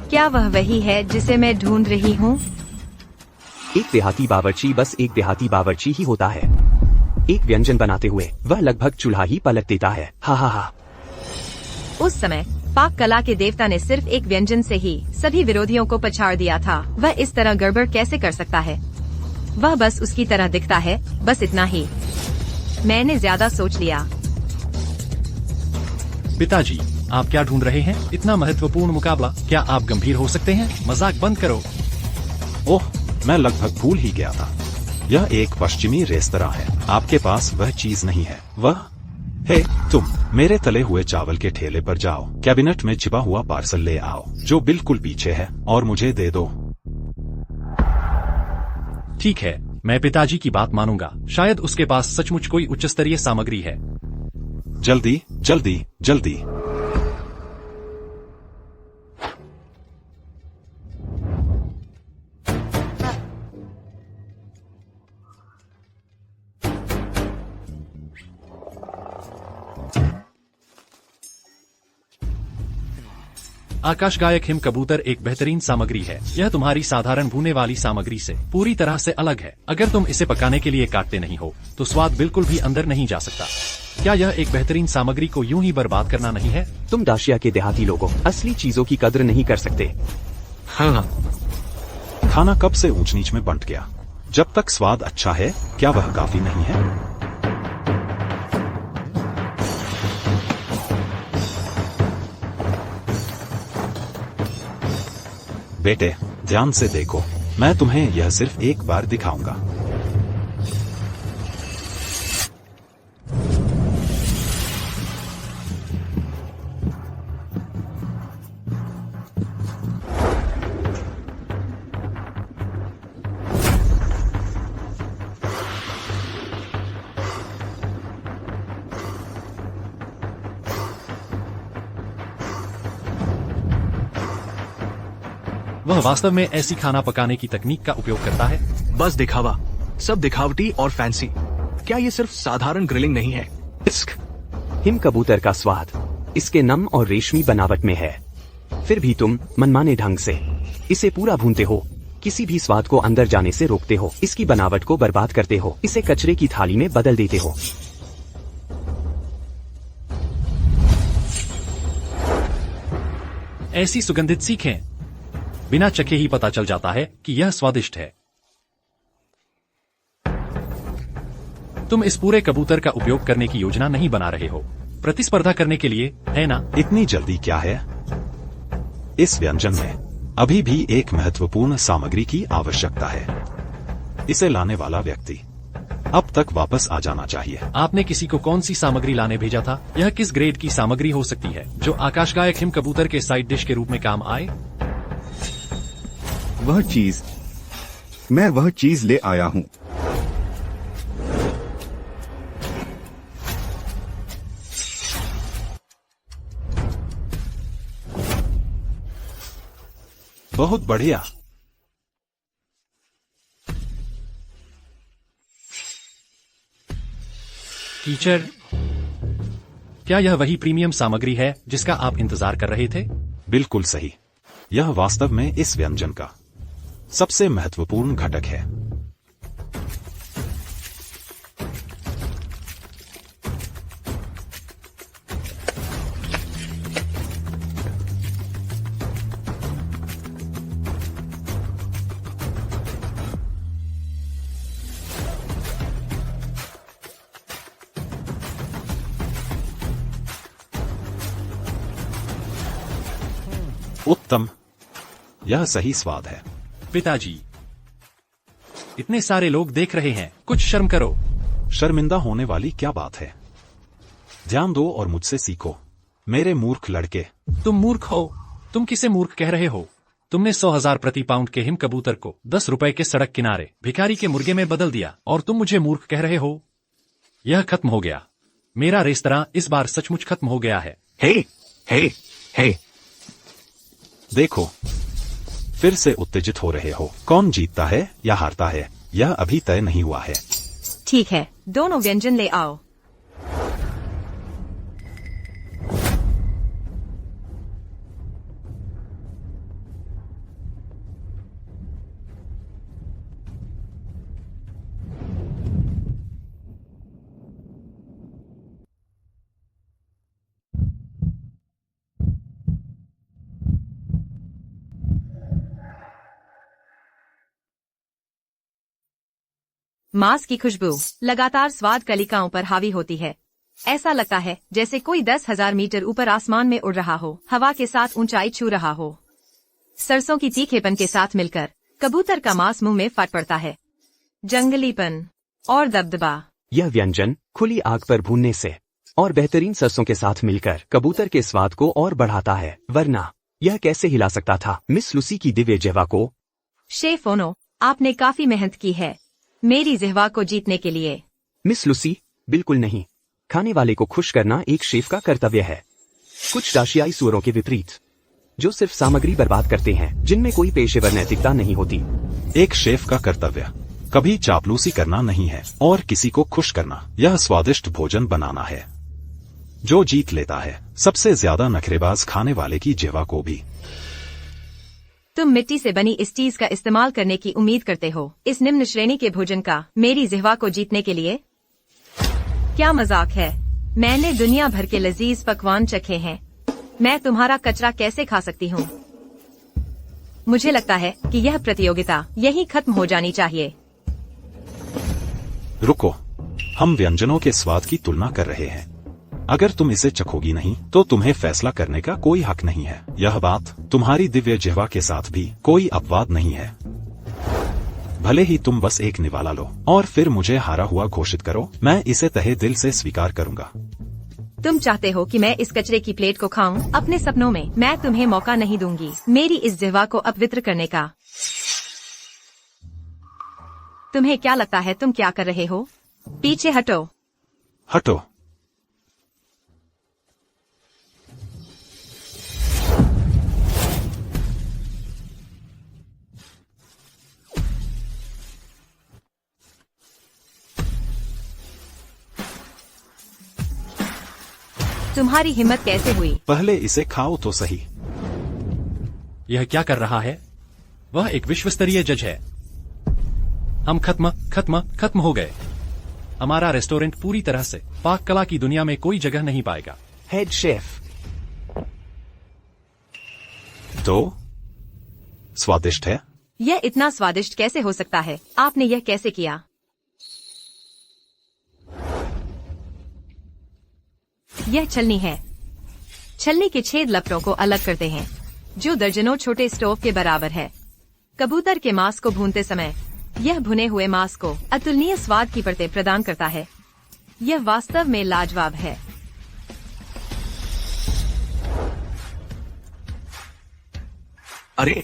[SPEAKER 4] क्या वह वही है जिसे मैं ढूंढ रही हूँ?
[SPEAKER 7] एक देहाती बावर्ची बस एक देहाती बावर्ची ही होता है। एक व्यंजन बनाते हुए वह लगभग चूल्हा ही पलट देता है। हा हा हा।
[SPEAKER 4] उस समय पाक कला के देवता ने सिर्फ एक व्यंजन से ही सभी विरोधियों को पछाड़ दिया था। वह इस तरह गड़बड़ कैसे कर सकता है? वह बस उसकी तरह दिखता है, बस इतना ही। मैंने ज्यादा सोच लिया।
[SPEAKER 3] पिताजी, आप क्या ढूंढ रहे हैं? इतना महत्वपूर्ण मुकाबला, क्या आप गंभीर हो सकते हैं? मजाक बंद करो।
[SPEAKER 2] ओह, मैं लगभग भूल ही गया था। यह एक पश्चिमी रेस्तरां है। आपके पास वह चीज नहीं है। वह हे, तुम मेरे तले हुए चावल के ठेले पर जाओ, कैबिनेट में छिपा हुआ पार्सल ले आओ जो बिल्कुल पीछे है और मुझे दे दो।
[SPEAKER 3] ठीक है, मैं पिताजी की बात मानूंगा। शायद उसके पास सचमुच कोई उच्च स्तरीय सामग्री है।
[SPEAKER 2] जल्दी जल्दी जल्दी।
[SPEAKER 3] आकाश गायक हिम कबूतर एक बेहतरीन सामग्री है। यह तुम्हारी साधारण भुने वाली सामग्री से पूरी तरह से अलग है। अगर तुम इसे पकाने के लिए काटते नहीं हो तो स्वाद बिल्कुल भी अंदर नहीं जा सकता। क्या यह एक बेहतरीन सामग्री को यूं ही बर्बाद करना नहीं है?
[SPEAKER 7] तुम दाशिया के देहाती लोगों असली चीजों की कद्र नहीं कर सकते।
[SPEAKER 6] हाँ,
[SPEAKER 2] खाना कब से ऊंच नीच में बंट गया? जब तक स्वाद अच्छा है, क्या वह काफी नहीं है? बेटे, ध्यान से देखो, मैं तुम्हें यह सिर्फ एक बार दिखाऊंगा।
[SPEAKER 3] वह वास्तव में ऐसी खाना पकाने की तकनीक का उपयोग करता है?
[SPEAKER 6] बस दिखावा, सब दिखावटी और फैंसी। क्या ये सिर्फ साधारण ग्रिलिंग नहीं है? इश्क।
[SPEAKER 7] हिम कबूतर का स्वाद इसके नम और रेशमी बनावट में है। फिर भी तुम मनमाने ढंग से इसे पूरा भूनते हो, किसी भी स्वाद को अंदर जाने से रोकते हो, इसकी बनावट को बर्बाद करते हो, इसे कचरे की थाली में बदल देते हो।
[SPEAKER 3] ऐसी सुगंधित सीखें, बिना चखे ही पता चल जाता है कि यह स्वादिष्ट है। तुम इस पूरे कबूतर का उपयोग करने की योजना नहीं बना रहे हो, प्रतिस्पर्धा करने के लिए, है ना?
[SPEAKER 2] इतनी जल्दी क्या है? इस व्यंजन में अभी भी एक महत्वपूर्ण सामग्री की आवश्यकता है। इसे लाने वाला व्यक्ति अब तक वापस आ जाना चाहिए।
[SPEAKER 3] आपने किसी को कौन सी सामग्री लाने भेजा था? यह किस ग्रेड की सामग्री हो सकती है जो आकाशगायक हिम कबूतर के साइड डिश के रूप में काम आए?
[SPEAKER 1] मैं वह चीज ले आया हूँ।
[SPEAKER 2] बहुत बढ़िया।
[SPEAKER 3] टीचर, क्या यह वही प्रीमियम सामग्री है जिसका आप इंतजार कर रहे थे?
[SPEAKER 2] बिल्कुल सही। यह वास्तव में इस व्यंजन का सबसे महत्वपूर्ण घटक है। उत्तम, यह सही स्वाद है।
[SPEAKER 3] पिताजी, इतने सारे लोग देख रहे हैं, कुछ शर्म करो।
[SPEAKER 2] शर्मिंदा होने वाली क्या बात है? ध्यान दो और मुझसे सीखो, मेरे मूर्ख लड़के।
[SPEAKER 3] तुम मूर्ख हो? तुम किसे मूर्ख कह रहे हो? तुमने 100,000 प्रति पाउंड के हिम कबूतर को 10 रुपए के सड़क किनारे भिखारी के मुर्गे में बदल दिया और तुम मुझे मूर्ख कह रहे हो? यह खत्म हो गया। मेरा रेस्तरां इस बार सचमुच खत्म हो गया है।
[SPEAKER 6] हे, हे, हे।
[SPEAKER 2] देखो, फिर से उत्तेजित हो रहे हो। कौन जीतता है या हारता है, यह अभी तय नहीं हुआ है।
[SPEAKER 4] ठीक है, दोनों व्यंजन ले आओ। मांस की खुशबू लगातार स्वाद कलिकाओं पर हावी होती है। ऐसा लगता है जैसे कोई 10,000 मीटर ऊपर आसमान में उड़ रहा हो, हवा के साथ ऊंचाई छू रहा हो। सरसों की तीखेपन के साथ मिलकर कबूतर का मांस मुंह में फट पड़ता है। जंगलीपन और दबदबा।
[SPEAKER 7] यह व्यंजन खुली आग पर भूनने से और बेहतरीन सरसों के साथ मिलकर कबूतर के स्वाद को और बढ़ाता है, वरना यह कैसे हिला सकता था मिस लूसी की दिव्य जिह्वा को?
[SPEAKER 4] शेफ ओनो, आपने काफी मेहनत की है मेरी जिह्वा को जीतने के लिए।
[SPEAKER 7] मिस लूसी, बिल्कुल नहीं। खाने वाले को खुश करना एक शेफ का कर्तव्य है, कुछ दाशियाई सुअरों के विपरीत जो सिर्फ सामग्री बर्बाद करते हैं, जिनमें कोई पेशेवर नैतिकता नहीं होती।
[SPEAKER 2] एक शेफ का कर्तव्य कभी चापलूसी करना नहीं है और किसी को खुश करना। यह स्वादिष्ट भोजन बनाना है। जो जीत लेता है सबसे ज्यादा नखरेबाज खाने वाले की जिह्वा को भी।
[SPEAKER 4] तुम मिट्टी से बनी इस चीज का इस्तेमाल करने की उम्मीद करते हो इस निम्न श्रेणी के भोजन का मेरी जिह्वा को जीतने के लिए? क्या मजाक है? मैंने दुनिया भर के लजीज पकवान चखे हैं, मैं तुम्हारा कचरा कैसे खा सकती हूँ? मुझे लगता है कि यह प्रतियोगिता यहीं खत्म हो जानी चाहिए।
[SPEAKER 2] रुको, हम व्यंजनों के स्वाद की तुलना कर रहे हैं। अगर तुम इसे चखोगी नहीं तो तुम्हें फैसला करने का कोई हक नहीं है। यह बात तुम्हारी दिव्य जिह्वा के साथ भी कोई अपवाद नहीं है। भले ही तुम बस एक निवाला लो और फिर मुझे हारा हुआ घोषित करो, मैं इसे तहे दिल से स्वीकार करूंगा।
[SPEAKER 4] तुम चाहते हो कि मैं इस कचरे की प्लेट को खाऊं? अपने सपनों में मैं तुम्हें मौका नहीं दूंगी मेरी इस जिह्वा को अपवित्र करने का। तुम्हें क्या लगता है तुम क्या कर रहे हो? पीछे हटो।
[SPEAKER 2] हटो।
[SPEAKER 4] तुम्हारी हिम्मत कैसे हुई?
[SPEAKER 2] पहले इसे खाओ तो सही।
[SPEAKER 3] यह क्या कर रहा है? वह एक विश्वस्तरीय जज है। हम खत्म हो गए। हमारा रेस्टोरेंट पूरी तरह से पाक कला की दुनिया में कोई जगह नहीं पाएगा।
[SPEAKER 7] Head chef.
[SPEAKER 2] तो स्वादिष्ट है।
[SPEAKER 4] यह इतना स्वादिष्ट कैसे हो सकता है? आपने यह कैसे किया? यह छलनी है। छलनी के छेद लपटों को अलग करते हैं, जो दर्जनों छोटे स्टोव के बराबर है। कबूतर के मांस को भूनते समय यह भुने हुए मांस को अतुलनीय स्वाद की परतें प्रदान करता है। यह वास्तव में लाजवाब है।
[SPEAKER 6] अरे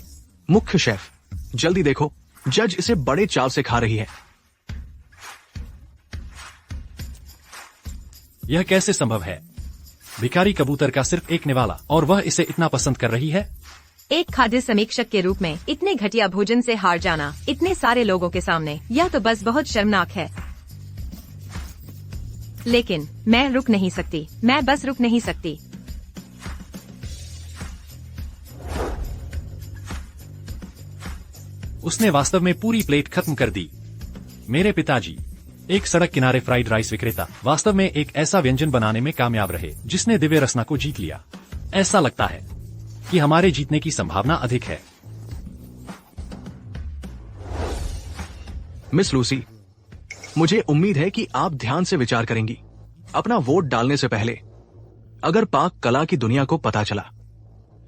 [SPEAKER 6] मुख्य शेफ, जल्दी देखो, जज इसे बड़े चाव से खा रही है।
[SPEAKER 3] यह कैसे संभव है? भिखारी कबूतर का सिर्फ एक निवाला और वह इसे इतना पसंद कर रही है।
[SPEAKER 4] एक खाद्य समीक्षक के रूप में इतने घटिया भोजन से हार जाना इतने सारे लोगों के सामने, यह तो बस बहुत शर्मनाक है। लेकिन मैं रुक नहीं सकती, मैं बस रुक नहीं सकती।
[SPEAKER 3] उसने वास्तव में पूरी प्लेट खत्म कर दी। मेरे पिताजी, एक सड़क किनारे फ्राइड राइस विक्रेता, वास्तव में एक ऐसा व्यंजन बनाने में कामयाब रहे जिसने दिव्य रसना को जीत लिया। ऐसा लगता है कि हमारे जीतने की संभावना अधिक है।
[SPEAKER 6] मिस लूसी, मुझे उम्मीद है कि आप ध्यान से विचार करेंगी अपना वोट डालने से पहले। अगर पाक कला की दुनिया को पता चला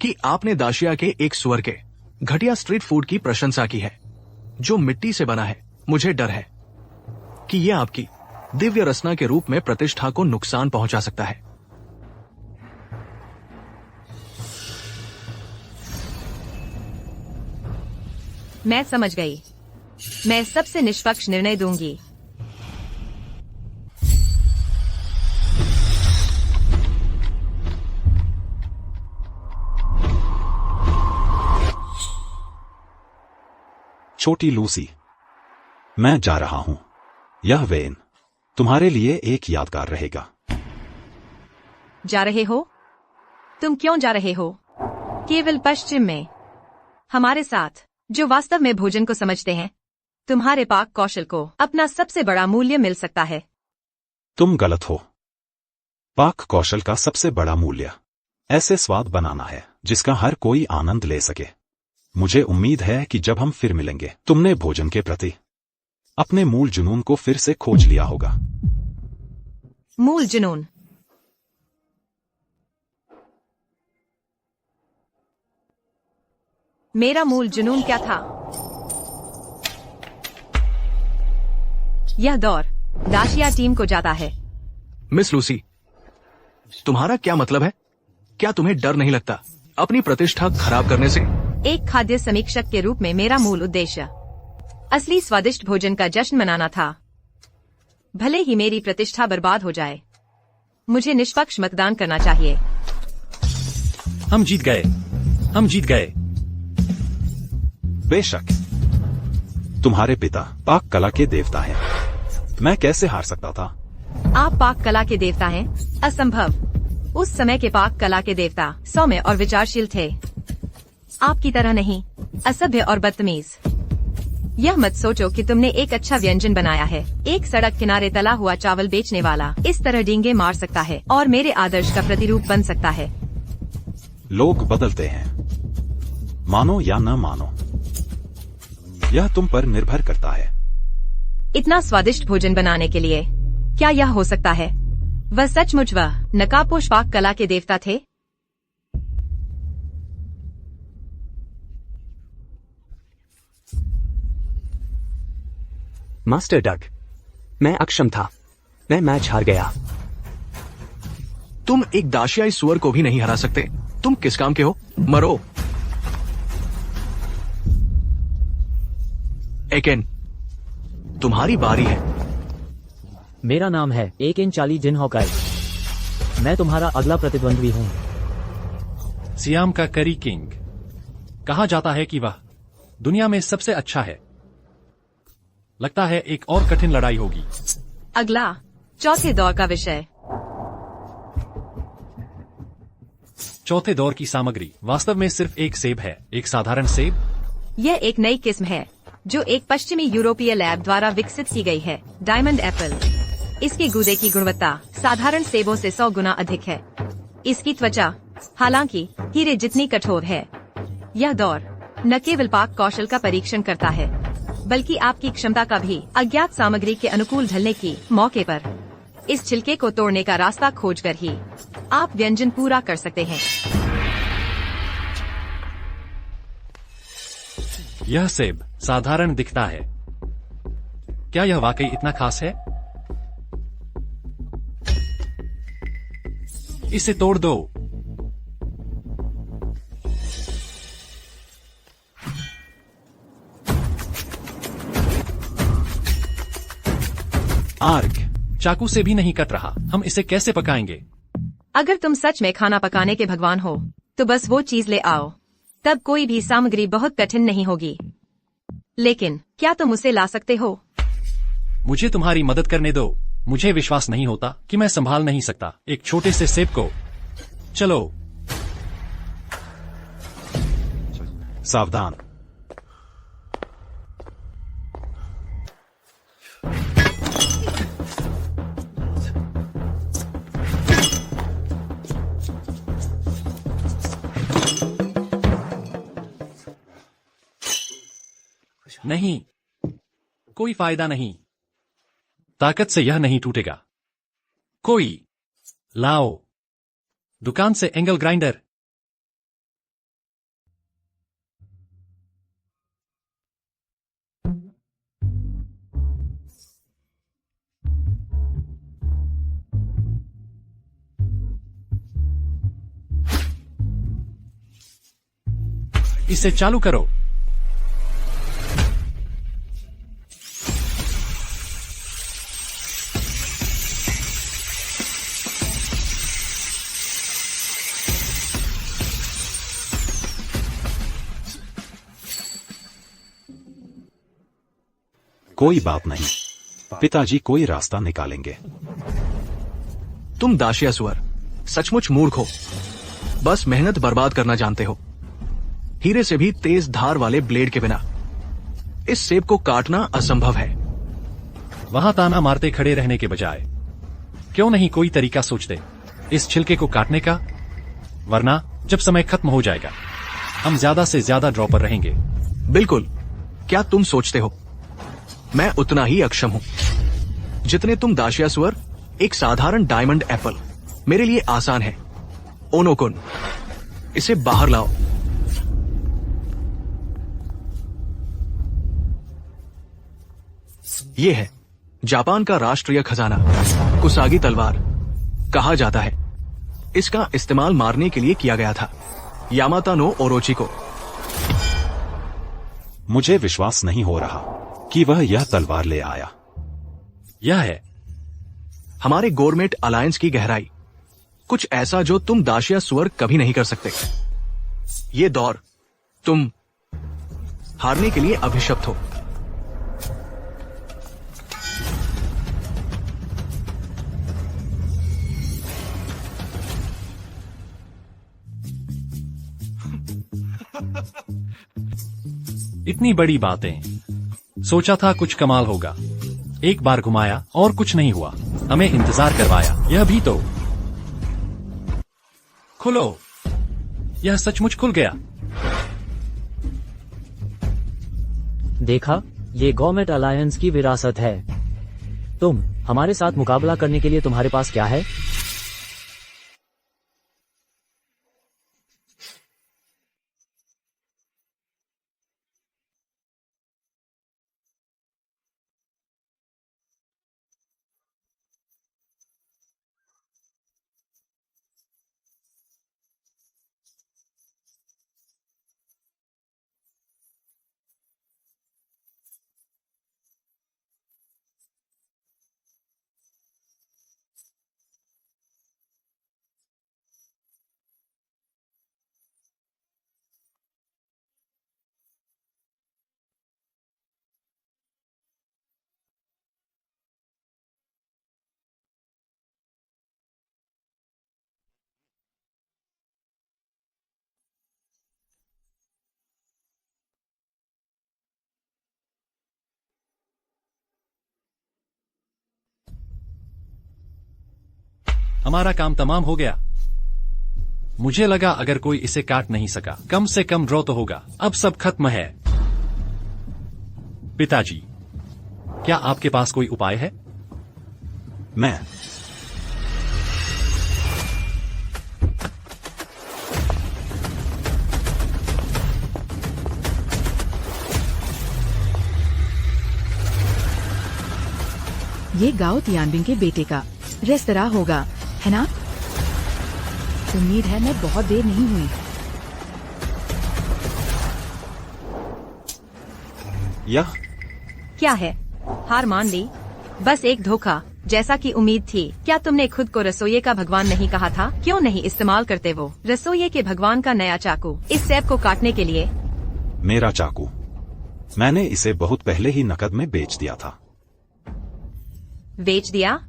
[SPEAKER 6] कि आपने दाशिया के एक सुअर के घटिया स्ट्रीट फूड की प्रशंसा की है जो मिट्टी से बना है, मुझे डर है कि यह आपकी दिव्य रसना के रूप में प्रतिष्ठा को नुकसान पहुंचा सकता है।
[SPEAKER 4] मैं समझ गई। मैं सबसे निष्पक्ष निर्णय दूंगी।
[SPEAKER 2] छोटी लूसी, मैं जा रहा हूं। यह वेन तुम्हारे लिए एक यादगार रहेगा।
[SPEAKER 4] जा रहे हो? तुम क्यों जा रहे हो? केवल पश्चिम में हमारे साथ, जो वास्तव में भोजन को समझते हैं। तुम्हारे पाक कौशल को अपना सबसे बड़ा मूल्य मिल सकता है।
[SPEAKER 2] तुम गलत हो। पाक कौशल का सबसे बड़ा मूल्य ऐसे स्वाद बनाना है जिसका हर कोई आनंद ले सके। मुझे उम्मीद है कि जब हम फिर मिलेंगे, तुमने भोजन के प्रति अपने मूल जुनून को फिर से खोज लिया होगा।
[SPEAKER 4] मूल जुनून? मेरा मूल जुनून क्या था? यह दौर दाशिया टीम को जाता है।
[SPEAKER 6] मिस लूसी, तुम्हारा क्या मतलब है? क्या तुम्हें डर नहीं लगता अपनी प्रतिष्ठा खराब करने से?
[SPEAKER 4] एक खाद्य समीक्षक के रूप में मेरा मूल उद्देश्य असली स्वादिष्ट भोजन का जश्न मनाना था। भले ही मेरी प्रतिष्ठा बर्बाद हो जाए, मुझे निष्पक्ष मतदान करना चाहिए।
[SPEAKER 3] हम जीत गए। हम जीत गए।
[SPEAKER 2] बेशक, तुम्हारे पिता पाक कला के देवता हैं। मैं कैसे हार सकता था?
[SPEAKER 4] आप पाक कला के देवता हैं? असंभव। उस समय के पाक कला के देवता सौम्य और विचारशील थे, आपकी तरह नहीं, असभ्य और बदतमीज। यह मत सोचो कि तुमने एक अच्छा व्यंजन बनाया है। एक सड़क किनारे तला हुआ चावल बेचने वाला इस तरह डींगे मार सकता है और मेरे आदर्श का प्रतिरूप बन सकता है।
[SPEAKER 2] लोग बदलते हैं, मानो या न मानो। यह तुम पर निर्भर करता है।
[SPEAKER 4] इतना स्वादिष्ट भोजन बनाने के लिए क्या यह हो सकता है? वह सचमुच वह नकाबपोश पाक कला के देवता थे?
[SPEAKER 7] मास्टर डग, मैं अक्षम था। मैं मैच हार गया।
[SPEAKER 6] तुम एक दाशियाई सुअर को भी नहीं हरा सकते। तुम किस काम के हो? मरो। एकेन, तुम्हारी बारी है।
[SPEAKER 8] मेरा नाम है एकेन चाली जिन हॉकाई। मैं तुम्हारा अगला प्रतिद्वंद्वी हूँ।
[SPEAKER 3] सियाम का करी किंग। कहा जाता है कि वह दुनिया में सबसे अच्छा है। लगता है एक और कठिन लड़ाई होगी।
[SPEAKER 4] अगला चौथे दौर का विषय।
[SPEAKER 3] चौथे दौर की सामग्री वास्तव में सिर्फ एक सेब है, एक साधारण सेब।
[SPEAKER 4] यह एक नई किस्म है जो एक पश्चिमी यूरोपीय लैब द्वारा विकसित की गई है, डायमंड एप्पल। इसके गूदे की गुणवत्ता साधारण सेबों से 100 गुना अधिक है। इसकी त्वचा हालांकि हीरे जितनी कठोर है। यह दौर न केवल पाक कौशल का परीक्षण करता है बल्कि आपकी क्षमता का भी, अज्ञात सामग्री के अनुकूल ढलने की मौके पर इस छिलके को तोड़ने का रास्ता खोजकर ही आप व्यंजन पूरा कर सकते हैं।
[SPEAKER 3] यह सेब साधारण दिखता है, क्या यह वाकई इतना खास है? इसे तोड़ दो।
[SPEAKER 2] आर्ग,
[SPEAKER 3] चाकू से भी नहीं कट रहा। हम इसे कैसे पकाएंगे?
[SPEAKER 4] अगर तुम सच में खाना पकाने के भगवान हो तो बस वो चीज ले आओ, तब कोई भी सामग्री बहुत कठिन नहीं होगी। लेकिन क्या तुम उसे ला सकते हो?
[SPEAKER 3] मुझे तुम्हारी मदद करने दो। मुझे विश्वास नहीं होता कि मैं संभाल नहीं सकता एक छोटे से सेब को। चलो।
[SPEAKER 2] सावधान।
[SPEAKER 3] नहीं, कोई फायदा नहीं। ताकत से यह नहीं टूटेगा। कोई लाओ दुकान से एंगल ग्राइंडर। इसे चालू करो।
[SPEAKER 2] कोई बात नहीं, पिताजी कोई रास्ता निकालेंगे।
[SPEAKER 6] तुम दाशिया सुअर सचमुच मूर्ख हो, बस मेहनत बर्बाद करना जानते हो। हीरे से भी तेज धार वाले ब्लेड के बिना इस सेब को काटना असंभव है।
[SPEAKER 3] वहां ताना मारते खड़े रहने के बजाय क्यों नहीं कोई तरीका सोचते इस छिलके को काटने का? वरना जब समय खत्म हो जाएगा हम ज्यादा से ज्यादा ड्रॉ पर रहेंगे।
[SPEAKER 6] बिल्कुल, क्या तुम सोचते हो मैं उतना ही अक्षम हूं जितने तुम दाशिया सुअर? एक साधारण डायमंड एप्पल मेरे लिए आसान है। ओनोकुन, इसे बाहर लाओ। ये है जापान का राष्ट्रीय खजाना, कुसागी तलवार। कहा जाता है इसका इस्तेमाल मारने के लिए किया गया था यामाता नो ओरोची को।
[SPEAKER 2] मुझे विश्वास नहीं हो रहा कि वह यह तलवार ले आया।
[SPEAKER 3] यह है
[SPEAKER 6] हमारे गोरमेट अलायंस की गहराई, कुछ ऐसा जो तुम दाशिया सुअर कभी नहीं कर सकते। ये दौर तुम हारने के लिए अभिशप्त हो।
[SPEAKER 3] इतनी बड़ी बातें, सोचा था कुछ कमाल होगा। एक बार घुमाया और कुछ नहीं हुआ। हमें इंतजार करवाया। यह भी तो खुलो। यह सचमुच खुल गया।
[SPEAKER 8] देखा, ये गवर्नमेंट अलायंस की विरासत है। तुम हमारे साथ मुकाबला करने के लिए तुम्हारे पास क्या है?
[SPEAKER 3] हमारा काम तमाम हो गया। मुझे लगा अगर कोई इसे काट नहीं सका, कम से कम ड्रॉ तो होगा। अब सब खत्म है। पिताजी, क्या आपके पास कोई उपाय है?
[SPEAKER 2] मैं
[SPEAKER 5] ये गाओ तियानबिन के बेटे का रेस्तरां होगा, है ना? उम्मीद है मैं बहुत देर नहीं हुई।
[SPEAKER 2] यह
[SPEAKER 4] क्या है? हार मान ली? बस एक धोखा, जैसा कि उम्मीद थी। क्या तुमने खुद को रसोइये का भगवान नहीं कहा था? क्यों नहीं इस्तेमाल करते वो रसोइये के भगवान का नया चाकू इस सेब को काटने के लिए?
[SPEAKER 2] मेरा चाकू, मैंने इसे बहुत पहले ही नकद में बेच दिया था।
[SPEAKER 4] बेच दिया?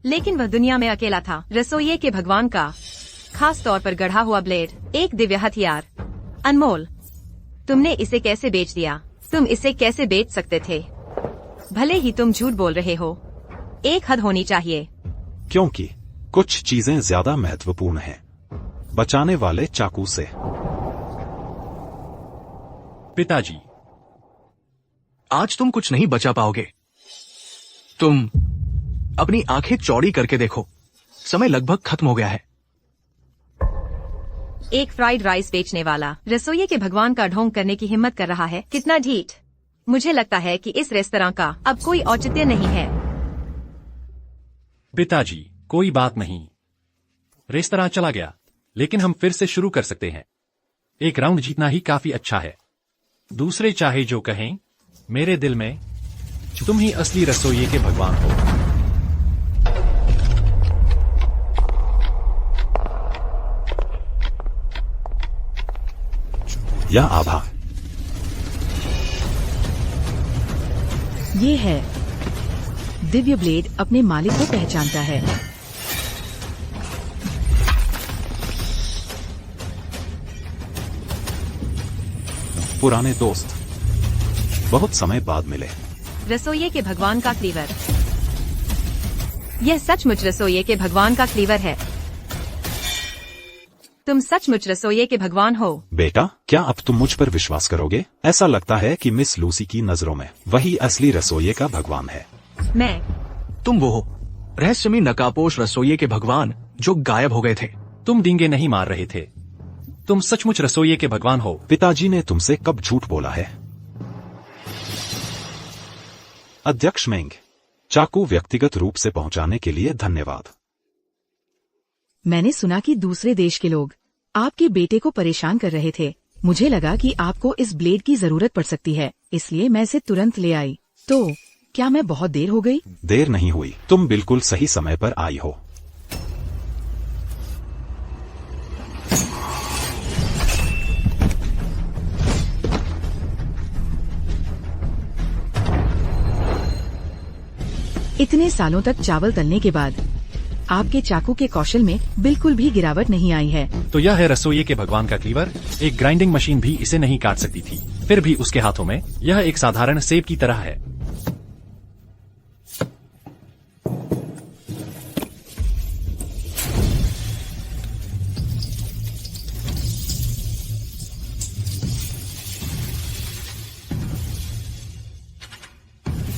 [SPEAKER 4] लेकिन वह दुनिया में अकेला था। रसोइये के भगवान का खास तौर पर गढ़ा हुआ ब्लेड, एक दिव्य हथियार, अनमोल। तुमने इसे कैसे बेच दिया? तुम इसे कैसे बेच सकते थे? भले ही तुम झूठ बोल रहे हो, एक हद होनी चाहिए।
[SPEAKER 2] क्योंकि कुछ चीजें ज्यादा महत्वपूर्ण हैं बचाने वाले चाकू से।
[SPEAKER 3] पिताजी,
[SPEAKER 6] आज तुम कुछ नहीं बचा पाओगे। तुम अपनी आंखें चौड़ी करके देखो, समय लगभग खत्म हो गया है।
[SPEAKER 4] एक फ्राइड राइस बेचने वाला रसोइये के भगवान का ढोंग करने की हिम्मत कर रहा है। कितना ढीठ! मुझे लगता है कि इस रेस्तरां का अब कोई औचित्य नहीं है।
[SPEAKER 3] पिताजी, कोई बात नहीं। रेस्तरां चला गया, लेकिन हम फिर से शुरू कर सकते हैं। एक राउंड जीतना ही काफी अच्छा है। दूसरे चाहे जो कहें, मेरे दिल में तुम ही असली रसोइये के भगवान हो।
[SPEAKER 2] यह आभा,
[SPEAKER 5] ये है दिव्य ब्लेड अपने मालिक को पहचानता है।
[SPEAKER 2] पुराने दोस्त, बहुत समय बाद मिले।
[SPEAKER 4] रसोइये के भगवान का क्लीवर। यह सचमुच रसोइये के भगवान का क्लीवर है। तुम सचमुच रसोइये के भगवान हो।
[SPEAKER 2] बेटा, क्या अब तुम मुझ पर विश्वास करोगे? ऐसा लगता है कि मिस लूसी की नजरों में वही असली रसोइये का भगवान है।
[SPEAKER 6] तुम वो हो, रहस्यमयी नकाबपोश रसोइये के भगवान जो गायब हो गए थे।
[SPEAKER 3] तुम डींगे नहीं मार रहे थे। तुम सचमुच रसोइये के भगवान हो।
[SPEAKER 2] पिताजी ने तुमसे कब झूठ बोला है? अध्यक्ष मेंग, चाकू व्यक्तिगत रूप से पहुंचाने के लिए धन्यवाद।
[SPEAKER 5] मैंने सुना कि दूसरे देश के लोग आपके बेटे को परेशान कर रहे थे। मुझे लगा कि आपको इस ब्लेड की जरूरत पड़ सकती है, इसलिए मैं इसे तुरंत ले आई। तो क्या मैं बहुत देर हो गई?
[SPEAKER 2] देर नहीं हुई, तुम बिल्कुल सही समय पर आई हो।
[SPEAKER 5] इतने सालों तक चावल तलने के बाद आपके चाकू के कौशल में बिल्कुल भी गिरावट नहीं आई है।
[SPEAKER 3] तो यह है रसोइये के भगवान का क्लीवर। एक ग्राइंडिंग मशीन भी इसे नहीं काट सकती थी। फिर भी उसके हाथों में यह एक साधारण सेब की तरह है।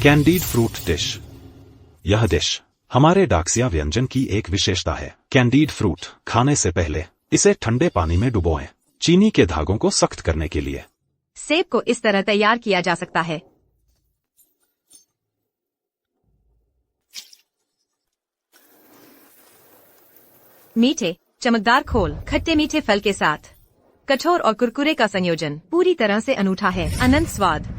[SPEAKER 2] Candied fruit dish. यह डिश हमारे डाक्सिया व्यंजन की एक विशेषता है। कैंडीड फ्रूट खाने से पहले इसे ठंडे पानी में डुबोएं, चीनी के धागों को सख्त करने के लिए।
[SPEAKER 4] सेब को इस तरह तैयार किया जा सकता है। मीठे, चमकदार खोल, खट्टे मीठे फल के साथ कठोर और कुरकुरे का संयोजन पूरी तरह से अनूठा है। अनंत स्वाद।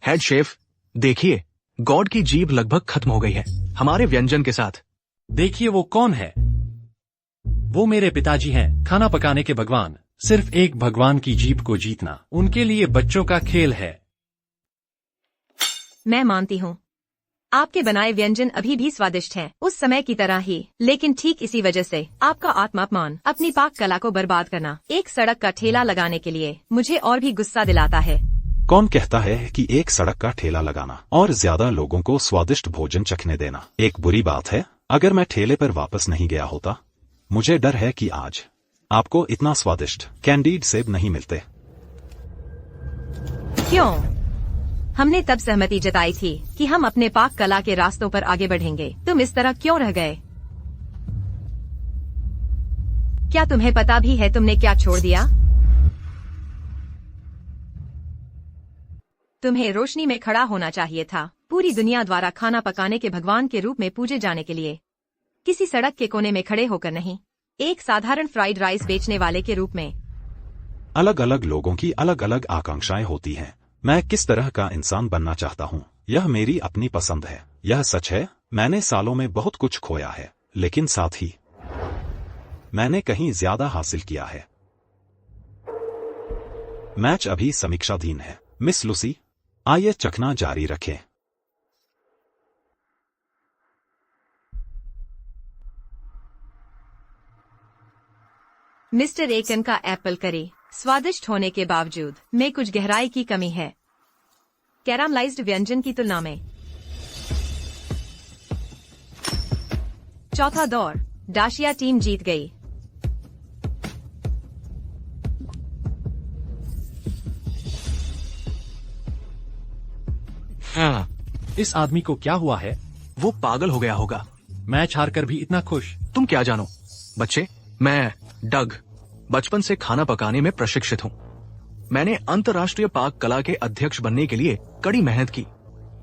[SPEAKER 6] हेड शेफ, देखिए, गॉड की जीभ लगभग खत्म हो गई है हमारे व्यंजन के साथ।
[SPEAKER 3] देखिए वो कौन है? वो मेरे पिताजी हैं, खाना पकाने के भगवान। सिर्फ एक भगवान की जीभ को जीतना उनके लिए बच्चों का खेल है।
[SPEAKER 4] मैं मानती हूँ, आपके बनाए व्यंजन अभी भी स्वादिष्ट हैं, उस समय की तरह ही। लेकिन ठीक इसी वजह से आपका आत्मापमान, अपनी पाक कला को बर्बाद करना, एक सड़क का ठेला लगाने के लिए मुझे और भी गुस्सा दिलाता है।
[SPEAKER 2] कौन कहता है कि एक सड़क का ठेला लगाना और ज्यादा लोगों को स्वादिष्ट भोजन चखने देना एक बुरी बात है? अगर मैं ठेले पर वापस नहीं गया होता, मुझे डर है कि आज आपको इतना स्वादिष्ट कैंडीड सेब नहीं मिलते।
[SPEAKER 4] क्यों? हमने तब सहमति जताई थी कि हम अपने पाक कला के रास्तों पर आगे बढ़ेंगे। तुम इस तरह क्यों रह गए? क्या तुम्हें पता भी है तुमने क्या छोड़ दिया? तुम्हें रोशनी में खड़ा होना चाहिए था, पूरी दुनिया द्वारा खाना पकाने के भगवान के रूप में पूजे जाने के लिए। किसी सड़क के कोने में खड़े होकर नहीं, एक साधारण फ्राइड राइस बेचने वाले के रूप में।
[SPEAKER 2] अलग अलग लोगों की अलग अलग आकांक्षाएं होती हैं। मैं किस तरह का इंसान बनना चाहता हूं, यह मेरी अपनी पसंद है। यह सच है, मैंने सालों में बहुत कुछ खोया है, लेकिन साथ ही मैंने कहीं ज्यादा हासिल किया है। मैच अभी समीक्षाधीन है। मिस लूसी, आइए चखना जारी रखें।
[SPEAKER 4] मिस्टर एकन का एप्पल करी स्वादिष्ट होने के बावजूद में कुछ गहराई की कमी है कैरामलाइज्ड व्यंजन की तुलना में। चौथा दौर, डाशिया टीम जीत गई।
[SPEAKER 6] हाँ,
[SPEAKER 3] इस आदमी को क्या हुआ है?
[SPEAKER 6] वो पागल हो गया होगा।
[SPEAKER 3] मैच हारकर भी इतना खुश।
[SPEAKER 6] तुम क्या जानो बच्चे, मैं डग बचपन से खाना पकाने में प्रशिक्षित हूँ। मैंने अंतर्राष्ट्रीय पाक कला के अध्यक्ष बनने के लिए कड़ी मेहनत की।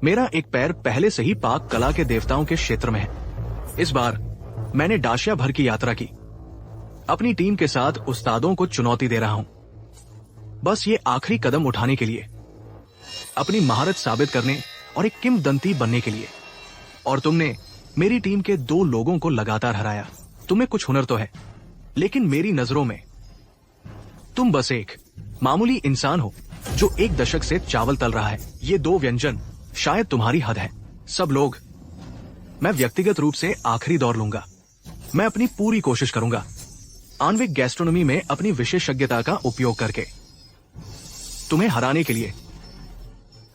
[SPEAKER 6] मेरा एक पैर पहले से ही पाक कला के देवताओं के क्षेत्र में है। इस बार मैंने डाशिया भर की यात्रा की। अपनी टीम के साथ उस्तादों को चुनौती दे रहा हूँ, बस ये आखिरी कदम उठाने के लिए, अपनी महारत साबित करने और एक किंवदंती बनने के लिए। और तुमने मेरी टीम के 2 लोगों को लगातार हराया। तुम्हें कुछ हुनर तो है, लेकिन मेरी नजरों में तुम बस एक मामूली इंसान हो जो 1 दशक से चावल तल रहा है। ये 2 व्यंजन शायद तुम्हारी हद है। सब लोग, मैं व्यक्तिगत रूप से आखिरी दौर लूंगा। मैं अपनी पूरी कोशिश करूंगा आणविक गैस्ट्रोनॉमी में अपनी विशेषज्ञता का उपयोग करके तुम्हें हराने के लिए,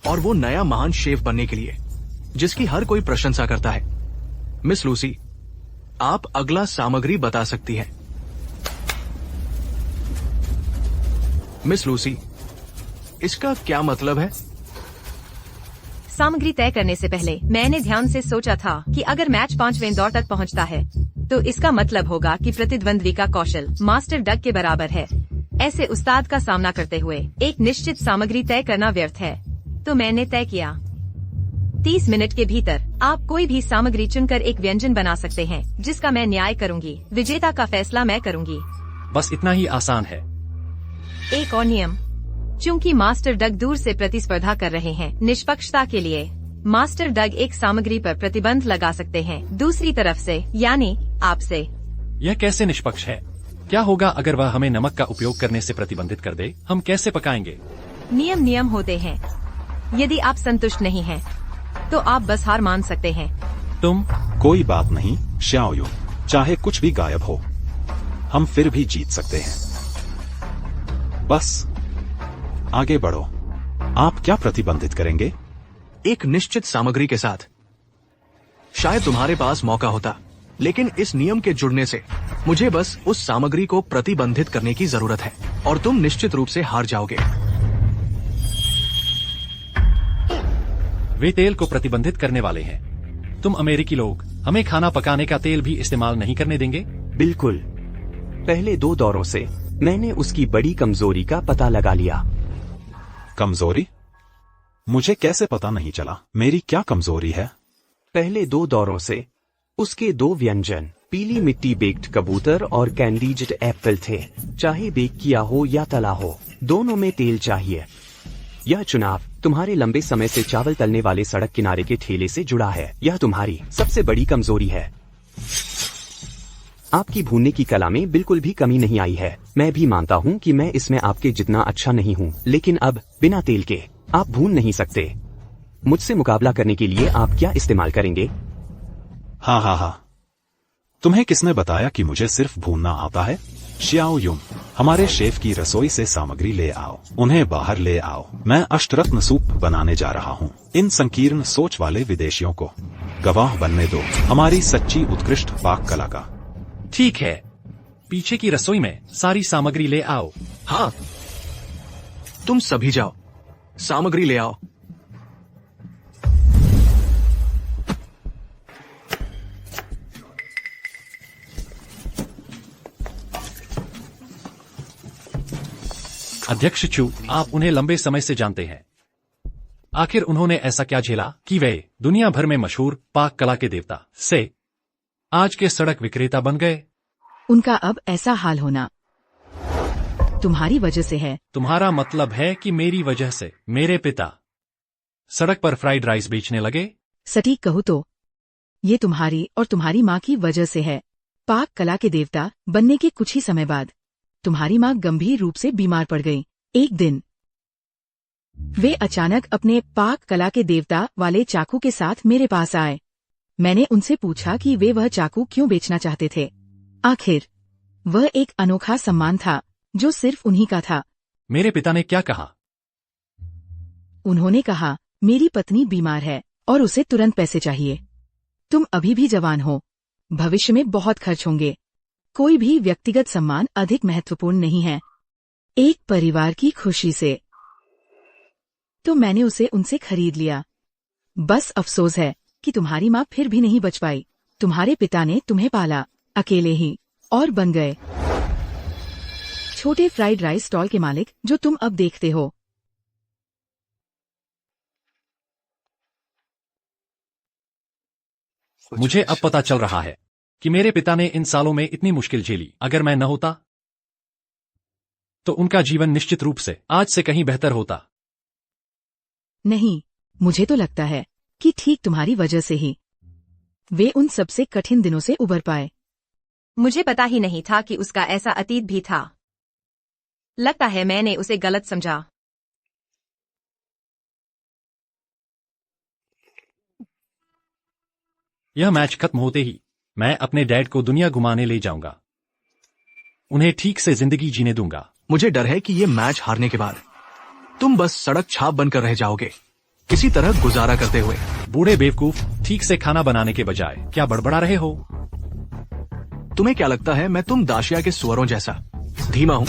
[SPEAKER 6] और वो नया महान शेफ बनने के लिए जिसकी हर कोई प्रशंसा करता है। मिस लूसी, आप अगला सामग्री बता सकती हैं। मिस लूसी, इसका क्या मतलब है?
[SPEAKER 4] सामग्री तय करने से पहले मैंने ध्यान से सोचा था कि अगर मैच 5वें दौर तक पहुंचता है तो इसका मतलब होगा कि प्रतिद्वंद्वी का कौशल मास्टर डग के बराबर है। ऐसे उस्ताद का सामना करते हुए एक निश्चित सामग्री तय करना व्यर्थ है। तो मैंने तय किया 30 मिनट के भीतर आप कोई भी सामग्री चुनकर एक व्यंजन बना सकते हैं जिसका मैं न्याय करूंगी। विजेता का फैसला मैं करूंगी।
[SPEAKER 3] बस इतना ही आसान है।
[SPEAKER 4] एक और नियम, चूंकि मास्टर डग दूर से प्रतिस्पर्धा कर रहे हैं, निष्पक्षता के लिए मास्टर डग एक सामग्री पर प्रतिबंध लगा सकते हैं दूसरी तरफ से, यानी आपसे।
[SPEAKER 3] यह कैसे निष्पक्ष है? क्या होगा अगर वह हमें नमक का उपयोग करने से प्रतिबंधित कर दे? हम कैसे पकाएंगे?
[SPEAKER 4] नियम होते हैं। यदि आप संतुष्ट नहीं हैं, तो आप बस हार मान सकते हैं।
[SPEAKER 3] तुम?
[SPEAKER 2] कोई बात नहीं श्याओयू, चाहे कुछ भी गायब हो, हम फिर भी जीत सकते हैं। बस आगे बढ़ो। आप क्या प्रतिबंधित करेंगे?
[SPEAKER 6] एक निश्चित सामग्री के साथ। शायद तुम्हारे पास मौका होता, लेकिन इस नियम के जुड़ने से मुझे बस उस सामग्री को प्रतिबंधित करने की जरूरत है और तुम निश्चित रूप से हार जाओगे।
[SPEAKER 3] वे तेल को प्रतिबंधित करने वाले हैं। तुम अमेरिकी लोग हमें खाना पकाने का तेल भी इस्तेमाल नहीं करने देंगे?
[SPEAKER 7] बिल्कुल। पहले 2 दौरों से मैंने उसकी बड़ी कमजोरी का पता लगा लिया।
[SPEAKER 2] कमजोरी? मुझे कैसे पता नहीं चला? मेरी क्या कमजोरी है?
[SPEAKER 7] पहले 2 दौरों से उसके 2 व्यंजन पीली मिट्टी बेक्ड कबूतर और कैंडीज्ड एप्पल थे। चाहे बेक किया हो या तला हो, दोनों में तेल चाहिए। यह चुनाव तुम्हारे लंबे समय से चावल तलने वाले सड़क किनारे के ठेले से जुड़ा है। यह तुम्हारी सबसे बड़ी कमजोरी है। आपकी भूनने की कला में बिल्कुल भी कमी नहीं आई है। मैं भी मानता हूँ कि मैं इसमें आपके जितना अच्छा नहीं हूँ, लेकिन अब बिना तेल के आप भून नहीं सकते। मुझसे मुकाबला करने के लिए आप क्या इस्तेमाल करेंगे?
[SPEAKER 2] हाँ। तुम्हें किसने बताया कि मुझे सिर्फ भूनना आता है? श्याओ यूम, हमारे शेफ की रसोई से सामग्री ले आओ, उन्हें बाहर ले आओ। मैं अष्टरत्न सूप बनाने जा रहा हूँ। इन संकीर्ण सोच वाले विदेशियों को गवाह बनने दो हमारी सच्ची उत्कृष्ट पाक कला का।
[SPEAKER 3] ठीक है, पीछे की रसोई में सारी सामग्री ले आओ।
[SPEAKER 6] हाँ, तुम सभी जाओ, सामग्री ले आओ।
[SPEAKER 3] अध्यक्ष चू, आप उन्हें लंबे समय से जानते हैं। आखिर उन्होंने ऐसा क्या झेला कि वे दुनिया भर में मशहूर पाक कला के देवता से आज के सड़क विक्रेता बन गए?
[SPEAKER 5] उनका अब ऐसा हाल होना तुम्हारी वजह से है।
[SPEAKER 3] तुम्हारा मतलब है कि मेरी वजह से मेरे पिता सड़क पर फ्राइड राइस बेचने लगे?
[SPEAKER 5] सटीक कहूँ तो ये तुम्हारी और तुम्हारी माँ की वजह से है। पाक कला के देवता बनने के कुछ ही समय बाद तुम्हारी माँ गंभीर रूप से बीमार पड़ गई। एक दिन वे अचानक अपने पाक कला के देवता वाले चाकू के साथ मेरे पास आए। मैंने उनसे पूछा कि वे वह चाकू क्यों बेचना चाहते थे। आखिर वह एक अनोखा सम्मान था जो सिर्फ उन्हीं का था।
[SPEAKER 3] मेरे पिता ने क्या कहा?
[SPEAKER 5] उन्होंने कहा, मेरी पत्नी बीमार है और उसे तुरंत पैसे चाहिए। तुम अभी भी जवान हो, भविष्य में बहुत खर्च होंगे। कोई भी व्यक्तिगत सम्मान अधिक महत्वपूर्ण नहीं है एक परिवार की खुशी से। तो मैंने उसे उनसे खरीद लिया। बस अफसोस है कि तुम्हारी माँ फिर भी नहीं बच पाई। तुम्हारे पिता ने तुम्हें पाला अकेले ही और बन गए छोटे फ्राइड राइस स्टॉल के मालिक जो तुम अब देखते हो।
[SPEAKER 3] मुझे अब पता चल रहा है कि मेरे पिता ने इन सालों में इतनी मुश्किल झेली। अगर मैं न होता तो उनका जीवन निश्चित रूप से आज से कहीं बेहतर होता।
[SPEAKER 5] नहीं, मुझे तो लगता है कि ठीक तुम्हारी वजह से ही वे उन सबसे कठिन दिनों से उबर पाए।
[SPEAKER 4] मुझे पता ही नहीं था कि उसका ऐसा अतीत भी था। लगता है मैंने उसे गलत समझा।
[SPEAKER 3] यह मैच खत्म होते ही मैं अपने डैड को दुनिया घुमाने ले जाऊंगा। उन्हें ठीक से जिंदगी जीने दूंगा।
[SPEAKER 6] मुझे डर है कि ये मैच हारने के बाद तुम बस सड़क छाप बनकर रह जाओगे, किसी तरह गुजारा करते हुए।
[SPEAKER 3] बूढ़े बेवकूफ, ठीक से खाना बनाने के बजाय क्या बड़बड़ा रहे हो?
[SPEAKER 6] तुम्हें क्या लगता है मैं तुम दाशिया के सुअरों जैसा धीमा हूँ?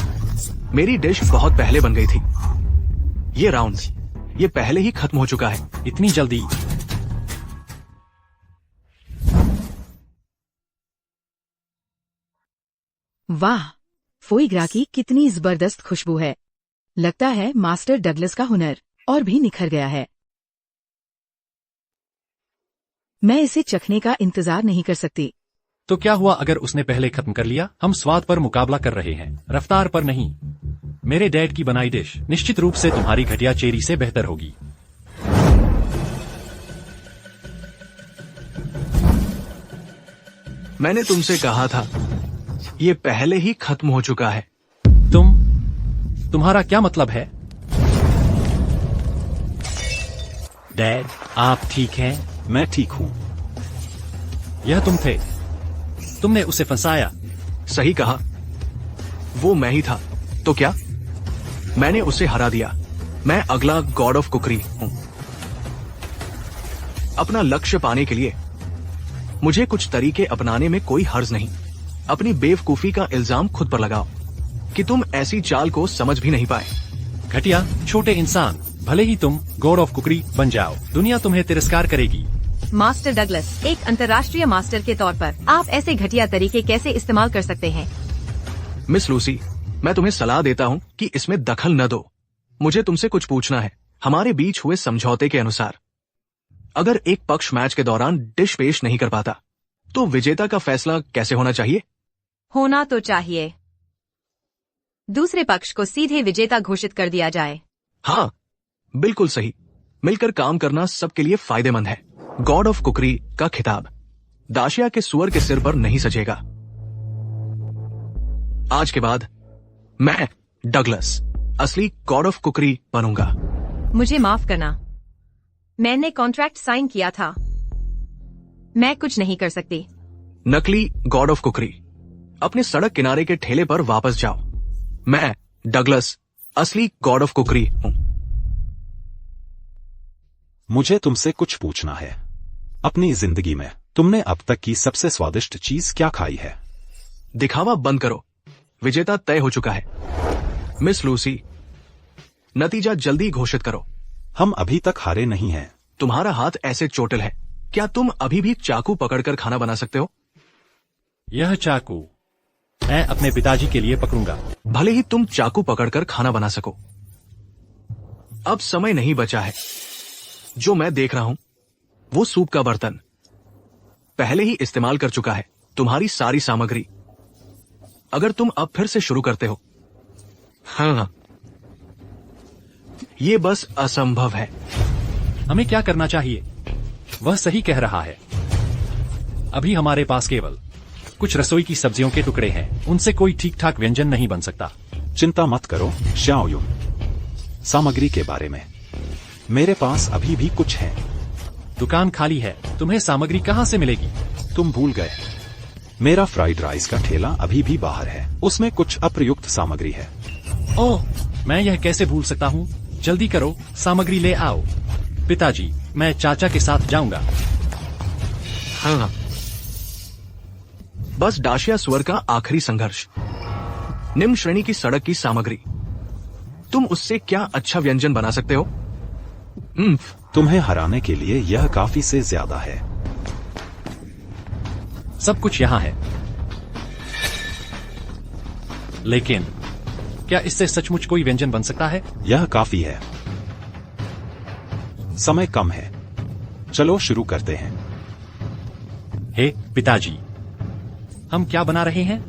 [SPEAKER 6] मेरी डिश बहुत पहले बन गई थी। ये राउंड ये पहले ही खत्म हो चुका है।
[SPEAKER 3] इतनी जल्दी?
[SPEAKER 5] वाह, फोई ग्रा की कितनी जबरदस्त खुशबू है। लगता है मास्टर डगलस का हुनर और भी निखर गया है। मैं इसे चखने का इंतजार नहीं कर सकती।
[SPEAKER 3] तो क्या हुआ अगर उसने पहले खत्म कर लिया? हम स्वाद पर मुकाबला कर रहे हैं, रफ्तार पर नहीं। मेरे डैड की बनाई डिश निश्चित रूप से तुम्हारी घटिया चेरी से बेहतर होगी।
[SPEAKER 6] मैंने तुमसे कहा था ये पहले ही खत्म हो चुका है।
[SPEAKER 3] तुम्हारा क्या मतलब है? डैड, आप ठीक हैं?
[SPEAKER 2] मैं ठीक हूँ।
[SPEAKER 3] यह तुम थे? तुमने उसे फंसाया?
[SPEAKER 6] सही कहा, वो मैं ही था। तो क्या? मैंने उसे हरा दिया। मैं अगला गॉड ऑफ कुकरी हूँ। अपना लक्ष्य पाने के लिए मुझे कुछ तरीके अपनाने में कोई हर्ज नहीं। अपनी बेवकूफी का इल्जाम खुद पर लगाओ कि तुम ऐसी चाल को समझ भी नहीं पाए।
[SPEAKER 3] घटिया छोटे इंसान, भले ही तुम गॉड ऑफ कुकरी बन जाओ, दुनिया तुम्हें तिरस्कार करेगी।
[SPEAKER 4] मास्टर डगलस, एक अंतर्राष्ट्रीय मास्टर के तौर पर आप ऐसे घटिया तरीके कैसे इस्तेमाल कर सकते हैं?
[SPEAKER 6] मिस लूसी, मैं तुम्हें सलाह देता हूँ कि इसमें दखल न दो। मुझे तुमसे कुछ पूछना है। हमारे बीच हुए समझौते के अनुसार अगर एक पक्ष मैच के दौरान डिश पेश नहीं कर पाता तो विजेता का फैसला कैसे होना चाहिए?
[SPEAKER 4] होना तो चाहिए दूसरे पक्ष को सीधे विजेता घोषित कर दिया जाए।
[SPEAKER 6] हाँ, बिल्कुल सही। मिलकर काम करना सबके लिए फायदेमंद है। गॉड ऑफ कुकरी का खिताब दाशिया के सुअर के सिर पर नहीं सजेगा। आज के बाद मैं डगलस असली गॉड ऑफ कुकरी बनूंगा।
[SPEAKER 4] मुझे माफ करना, मैंने कॉन्ट्रैक्ट साइन किया था। मैं कुछ नहीं कर सकती।
[SPEAKER 6] नकली गॉड ऑफ कुकरी, अपने सड़क किनारे के ठेले पर वापस जाओ मैं डगलस असली गॉड ऑफ कुकरी हूं।
[SPEAKER 2] मुझे तुमसे कुछ पूछना है। अपनी जिंदगी में तुमने अब तक की सबसे स्वादिष्ट चीज क्या खाई है?
[SPEAKER 6] दिखावा बंद करो, विजेता तय हो चुका है। मिस लूसी, नतीजा जल्दी घोषित करो।
[SPEAKER 2] हम अभी तक हारे नहीं हैं।
[SPEAKER 6] तुम्हारा हाथ ऐसे चोटिल है, क्या तुम अभी भी चाकू पकड़कर खाना बना सकते हो?
[SPEAKER 3] यह चाकू मैं अपने पिताजी के लिए पकड़ूंगा।
[SPEAKER 6] भले ही तुम चाकू पकड़कर खाना बना सको, अब समय नहीं बचा है। जो मैं देख रहा हूं वो सूप का बर्तन पहले ही इस्तेमाल कर चुका है तुम्हारी सारी सामग्री। अगर तुम अब फिर से शुरू करते हो, हाँ, ये बस असंभव है।
[SPEAKER 3] हमें क्या करना चाहिए? वह सही कह रहा है। अभी हमारे पास केवल कुछ रसोई की सब्जियों के टुकड़े हैं, उनसे कोई ठीक ठाक व्यंजन नहीं बन सकता।
[SPEAKER 2] चिंता मत करो श्याओयुन, सामग्री के बारे में मेरे पास अभी भी कुछ है।
[SPEAKER 3] दुकान खाली है, तुम्हें सामग्री कहाँ से मिलेगी?
[SPEAKER 2] तुम भूल गए, मेरा फ्राइड राइस का ठेला अभी भी बाहर है, उसमें कुछ अप्रयुक्त सामग्री है।
[SPEAKER 3] ओह, मैं यह कैसे भूल सकता हूँ? जल्दी करो, सामग्री ले आओ। पिताजी, मैं चाचा के साथ जाऊंगा।
[SPEAKER 6] हाँ, बस डाशिया स्वर का आखिरी संघर्ष। निम्न श्रेणी की सड़क की सामग्री, तुम उससे क्या अच्छा व्यंजन बना सकते हो?
[SPEAKER 2] तुम्हें हराने के लिए यह काफी से ज्यादा है।
[SPEAKER 3] सब कुछ यहाँ है, लेकिन क्या इससे सचमुच कोई व्यंजन बन सकता है?
[SPEAKER 2] यह काफी है। समय कम है, चलो शुरू करते हैं।
[SPEAKER 3] हे पिताजी, हम क्या बना रहे हैं?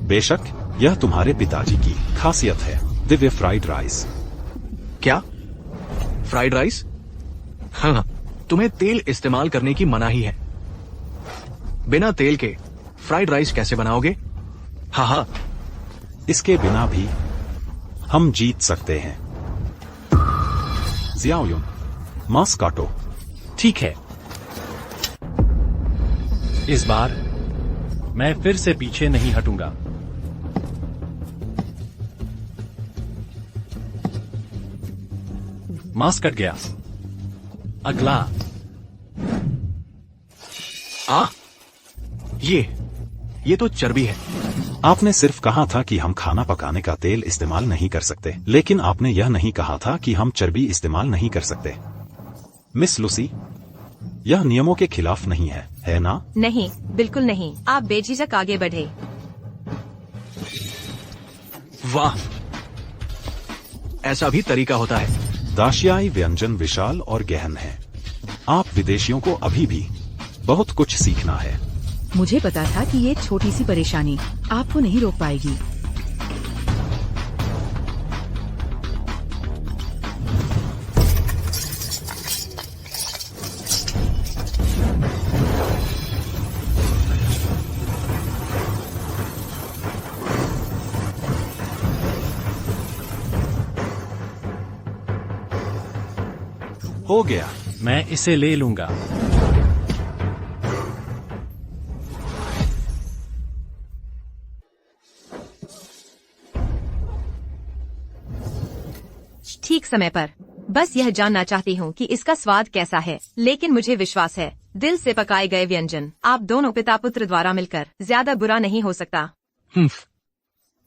[SPEAKER 2] बेशक, यह तुम्हारे पिताजी की खासियत है, दिव्य फ्राइड राइस।
[SPEAKER 6] क्या फ्राइड राइस? हाँ, तुम्हें तेल इस्तेमाल करने की मनाही है। बिना तेल के फ्राइड राइस कैसे बनाओगे? हाँ,
[SPEAKER 2] इसके बिना भी हम जीत सकते हैं। जियाओयुन, मांस काटो।
[SPEAKER 3] ठीक है। इस बार मैं फिर से पीछे नहीं हटूंगा। मांस कट गया। अगला।
[SPEAKER 6] ये तो चर्बी है।
[SPEAKER 2] आपने सिर्फ कहा था कि हम खाना पकाने का तेल इस्तेमाल नहीं कर सकते, लेकिन आपने यह नहीं कहा था कि हम चर्बी इस्तेमाल नहीं कर सकते। मिस लूसी, यह नियमों के खिलाफ नहीं है ना?
[SPEAKER 4] नहीं, बिल्कुल नहीं। आप बेझिझक आगे बढ़े।
[SPEAKER 6] वाह, ऐसा भी तरीका होता है।
[SPEAKER 2] दाशियाई व्यंजन विशाल और गहन है। आप विदेशियों को अभी भी बहुत कुछ सीखना है।
[SPEAKER 5] मुझे पता था कि ये छोटी सी परेशानी आपको नहीं रोक पाएगी।
[SPEAKER 2] हो गया।
[SPEAKER 3] मैं इसे ले लूंगा।
[SPEAKER 4] ठीक समय पर। बस यह जानना चाहती हूँ कि इसका स्वाद कैसा है, लेकिन मुझे विश्वास है दिल से पकाए गए व्यंजन आप दोनों पिता पुत्र द्वारा मिलकर ज्यादा बुरा नहीं हो सकता।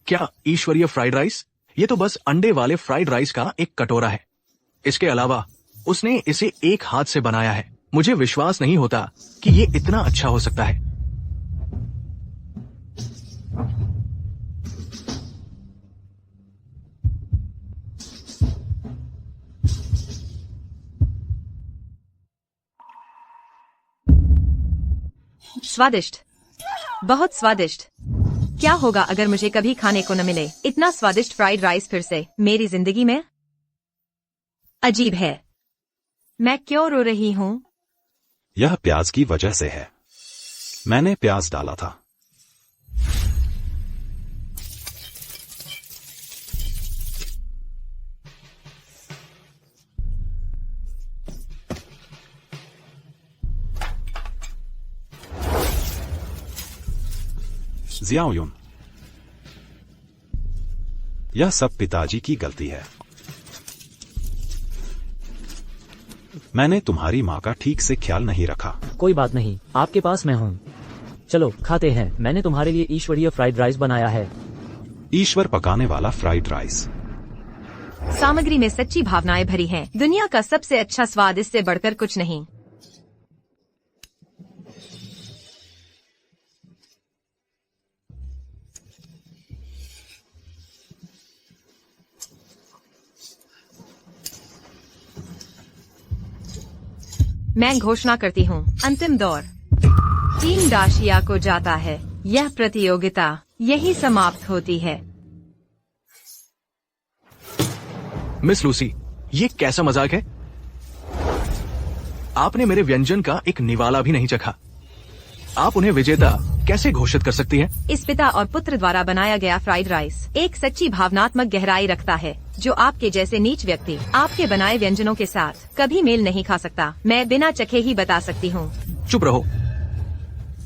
[SPEAKER 6] क्या ईश्वरीय फ्राइड राइस? ये तो बस अंडे वाले फ्राइड राइस का एक कटोरा है। इसके अलावा उसने इसे एक हाथ से बनाया है। मुझे विश्वास नहीं होता कि ये इतना अच्छा हो सकता है।
[SPEAKER 4] स्वादिष्ट, बहुत स्वादिष्ट। क्या होगा अगर मुझे कभी खाने को न मिले इतना स्वादिष्ट फ्राइड राइस फिर से मेरी जिंदगी में? अजीब है। मैं क्यों रो रही हूँ?
[SPEAKER 2] यह प्याज की वजह से है। मैंने प्याज डाला था। जियाओयुन, यह सब पिताजी की गलती है। मैंने तुम्हारी माँ का ठीक से ख्याल नहीं रखा।
[SPEAKER 8] कोई बात नहीं, आपके पास मैं हूँ। चलो खाते हैं। मैंने तुम्हारे लिए ईश्वरीय फ्राइड राइस बनाया है।
[SPEAKER 2] ईश्वर पकाने वाला फ्राइड राइस।
[SPEAKER 4] सामग्री में सच्ची भावनाएं भरी हैं। दुनिया का सबसे अच्छा स्वाद इससे बढ़कर कुछ नहीं। मैं घोषणा करती हूँ, अंतिम दौर टीम दाशिया को जाता है। यह प्रतियोगिता यही समाप्त होती है।
[SPEAKER 6] मिस लूसी, ये कैसा मजाक है? आपने मेरे व्यंजन का एक निवाला भी नहीं चखा। आप उन्हें विजेता कैसे घोषित कर सकती हैं?
[SPEAKER 4] इस पिता और पुत्र द्वारा बनाया गया फ्राइड राइस एक सच्ची भावनात्मक गहराई रखता है, जो आपके जैसे नीच व्यक्ति आपके बनाए व्यंजनों के साथ कभी मेल नहीं खा सकता। मैं बिना चखे ही बता सकती हूँ।
[SPEAKER 6] चुप रहो।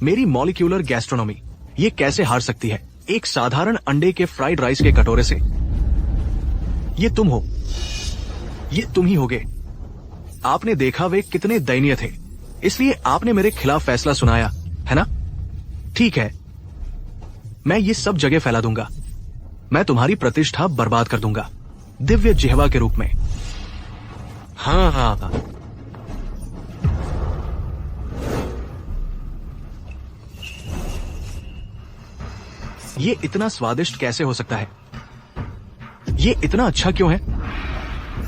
[SPEAKER 6] मेरी मॉलिक्यूलर गैस्ट्रोनॉमी ये कैसे हार सकती है एक साधारण अंडे के फ्राइड राइस के कटोरे से? ये तुम हो, ये तुम ही होगे। आपने देखा वे कितने दयनीय थे, इसलिए आपने मेरे खिलाफ फैसला सुनाया, है ना? ठीक है, मैं ये सब जगह फैला दूंगा। मैं तुम्हारी प्रतिष्ठा बर्बाद कर दूंगा, दिव्य जिह्वा के रूप में। हाँ हाँ हाँ। ये इतना स्वादिष्ट कैसे हो सकता है? ये इतना अच्छा क्यों है?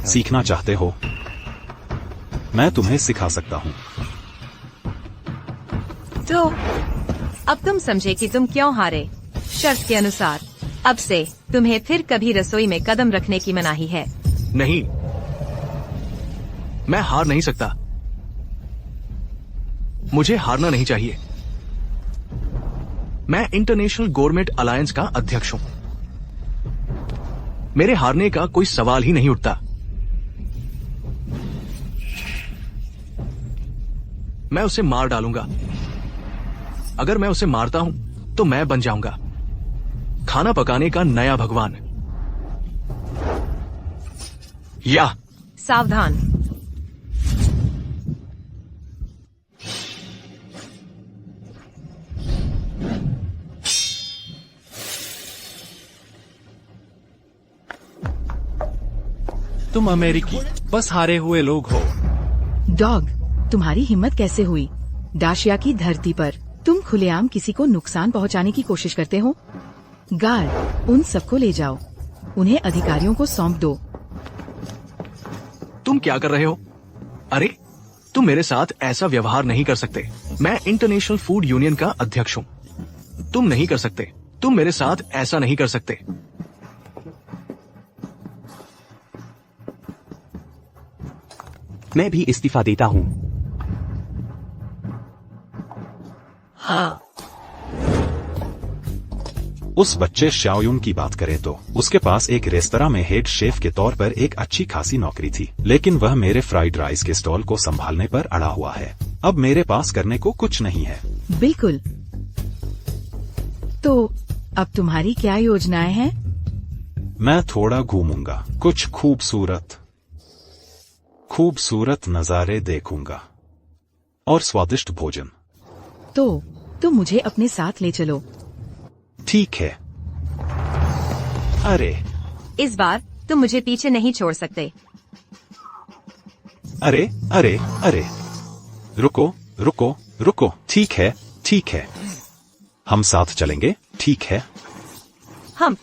[SPEAKER 2] सीखना चाहते हो? मैं तुम्हें सिखा सकता हूँ।
[SPEAKER 4] तो अब तुम समझे कि तुम क्यों हारे। शर्त के अनुसार अब से तुम्हें फिर कभी रसोई में कदम रखने की मनाही है।
[SPEAKER 6] नहीं, मैं हार नहीं सकता। मुझे हारना नहीं चाहिए। मैं इंटरनेशनल गवर्नमेंट अलायंस का अध्यक्ष हूं। मेरे हारने का कोई सवाल ही नहीं उठता। मैं उसे मार डालूंगा। अगर मैं उसे मारता हूं तो मैं बन जाऊंगा खाना पकाने का नया भगवान। या
[SPEAKER 4] सावधान।
[SPEAKER 3] तुम अमेरिकी बस हारे हुए लोग हो।
[SPEAKER 5] डॉग, तुम्हारी हिम्मत कैसे हुई? दाशिया की धरती पर तुम खुलेआम किसी को नुकसान पहुंचाने की कोशिश करते हो। गार्ड, उन सबको ले जाओ। उन्हें अधिकारियों को सौंप दो।
[SPEAKER 6] तुम क्या कर रहे हो? अरे, तुम मेरे साथ ऐसा व्यवहार नहीं कर सकते। मैं इंटरनेशनल फूड यूनियन का अध्यक्ष हूँ। तुम नहीं कर सकते। तुम मेरे साथ ऐसा नहीं कर सकते।
[SPEAKER 7] मैं भी इस्तीफा देता हूँ।
[SPEAKER 4] हाँ।
[SPEAKER 2] उस बच्चे शाओयुन की बात करें तो उसके पास एक रेस्तरां में हेड शेफ के तौर पर एक अच्छी खासी नौकरी थी, लेकिन वह मेरे फ्राइड राइस के स्टॉल को संभालने पर अड़ा हुआ है। अब मेरे पास करने को कुछ नहीं है।
[SPEAKER 5] बिल्कुल। तो अब तुम्हारी क्या योजनाएं हैं?
[SPEAKER 2] मैं थोड़ा घूमूंगा, कुछ खूबसूरत नजारे देखूंगा और स्वादिष्ट भोजन।
[SPEAKER 5] तो मुझे अपने साथ ले चलो।
[SPEAKER 2] ठीक है। अरे
[SPEAKER 4] इस बार तुम मुझे पीछे नहीं छोड़ सकते।
[SPEAKER 2] अरे अरे अरे, रुको रुको रुको। ठीक है, हम साथ चलेंगे। ठीक है।
[SPEAKER 4] हम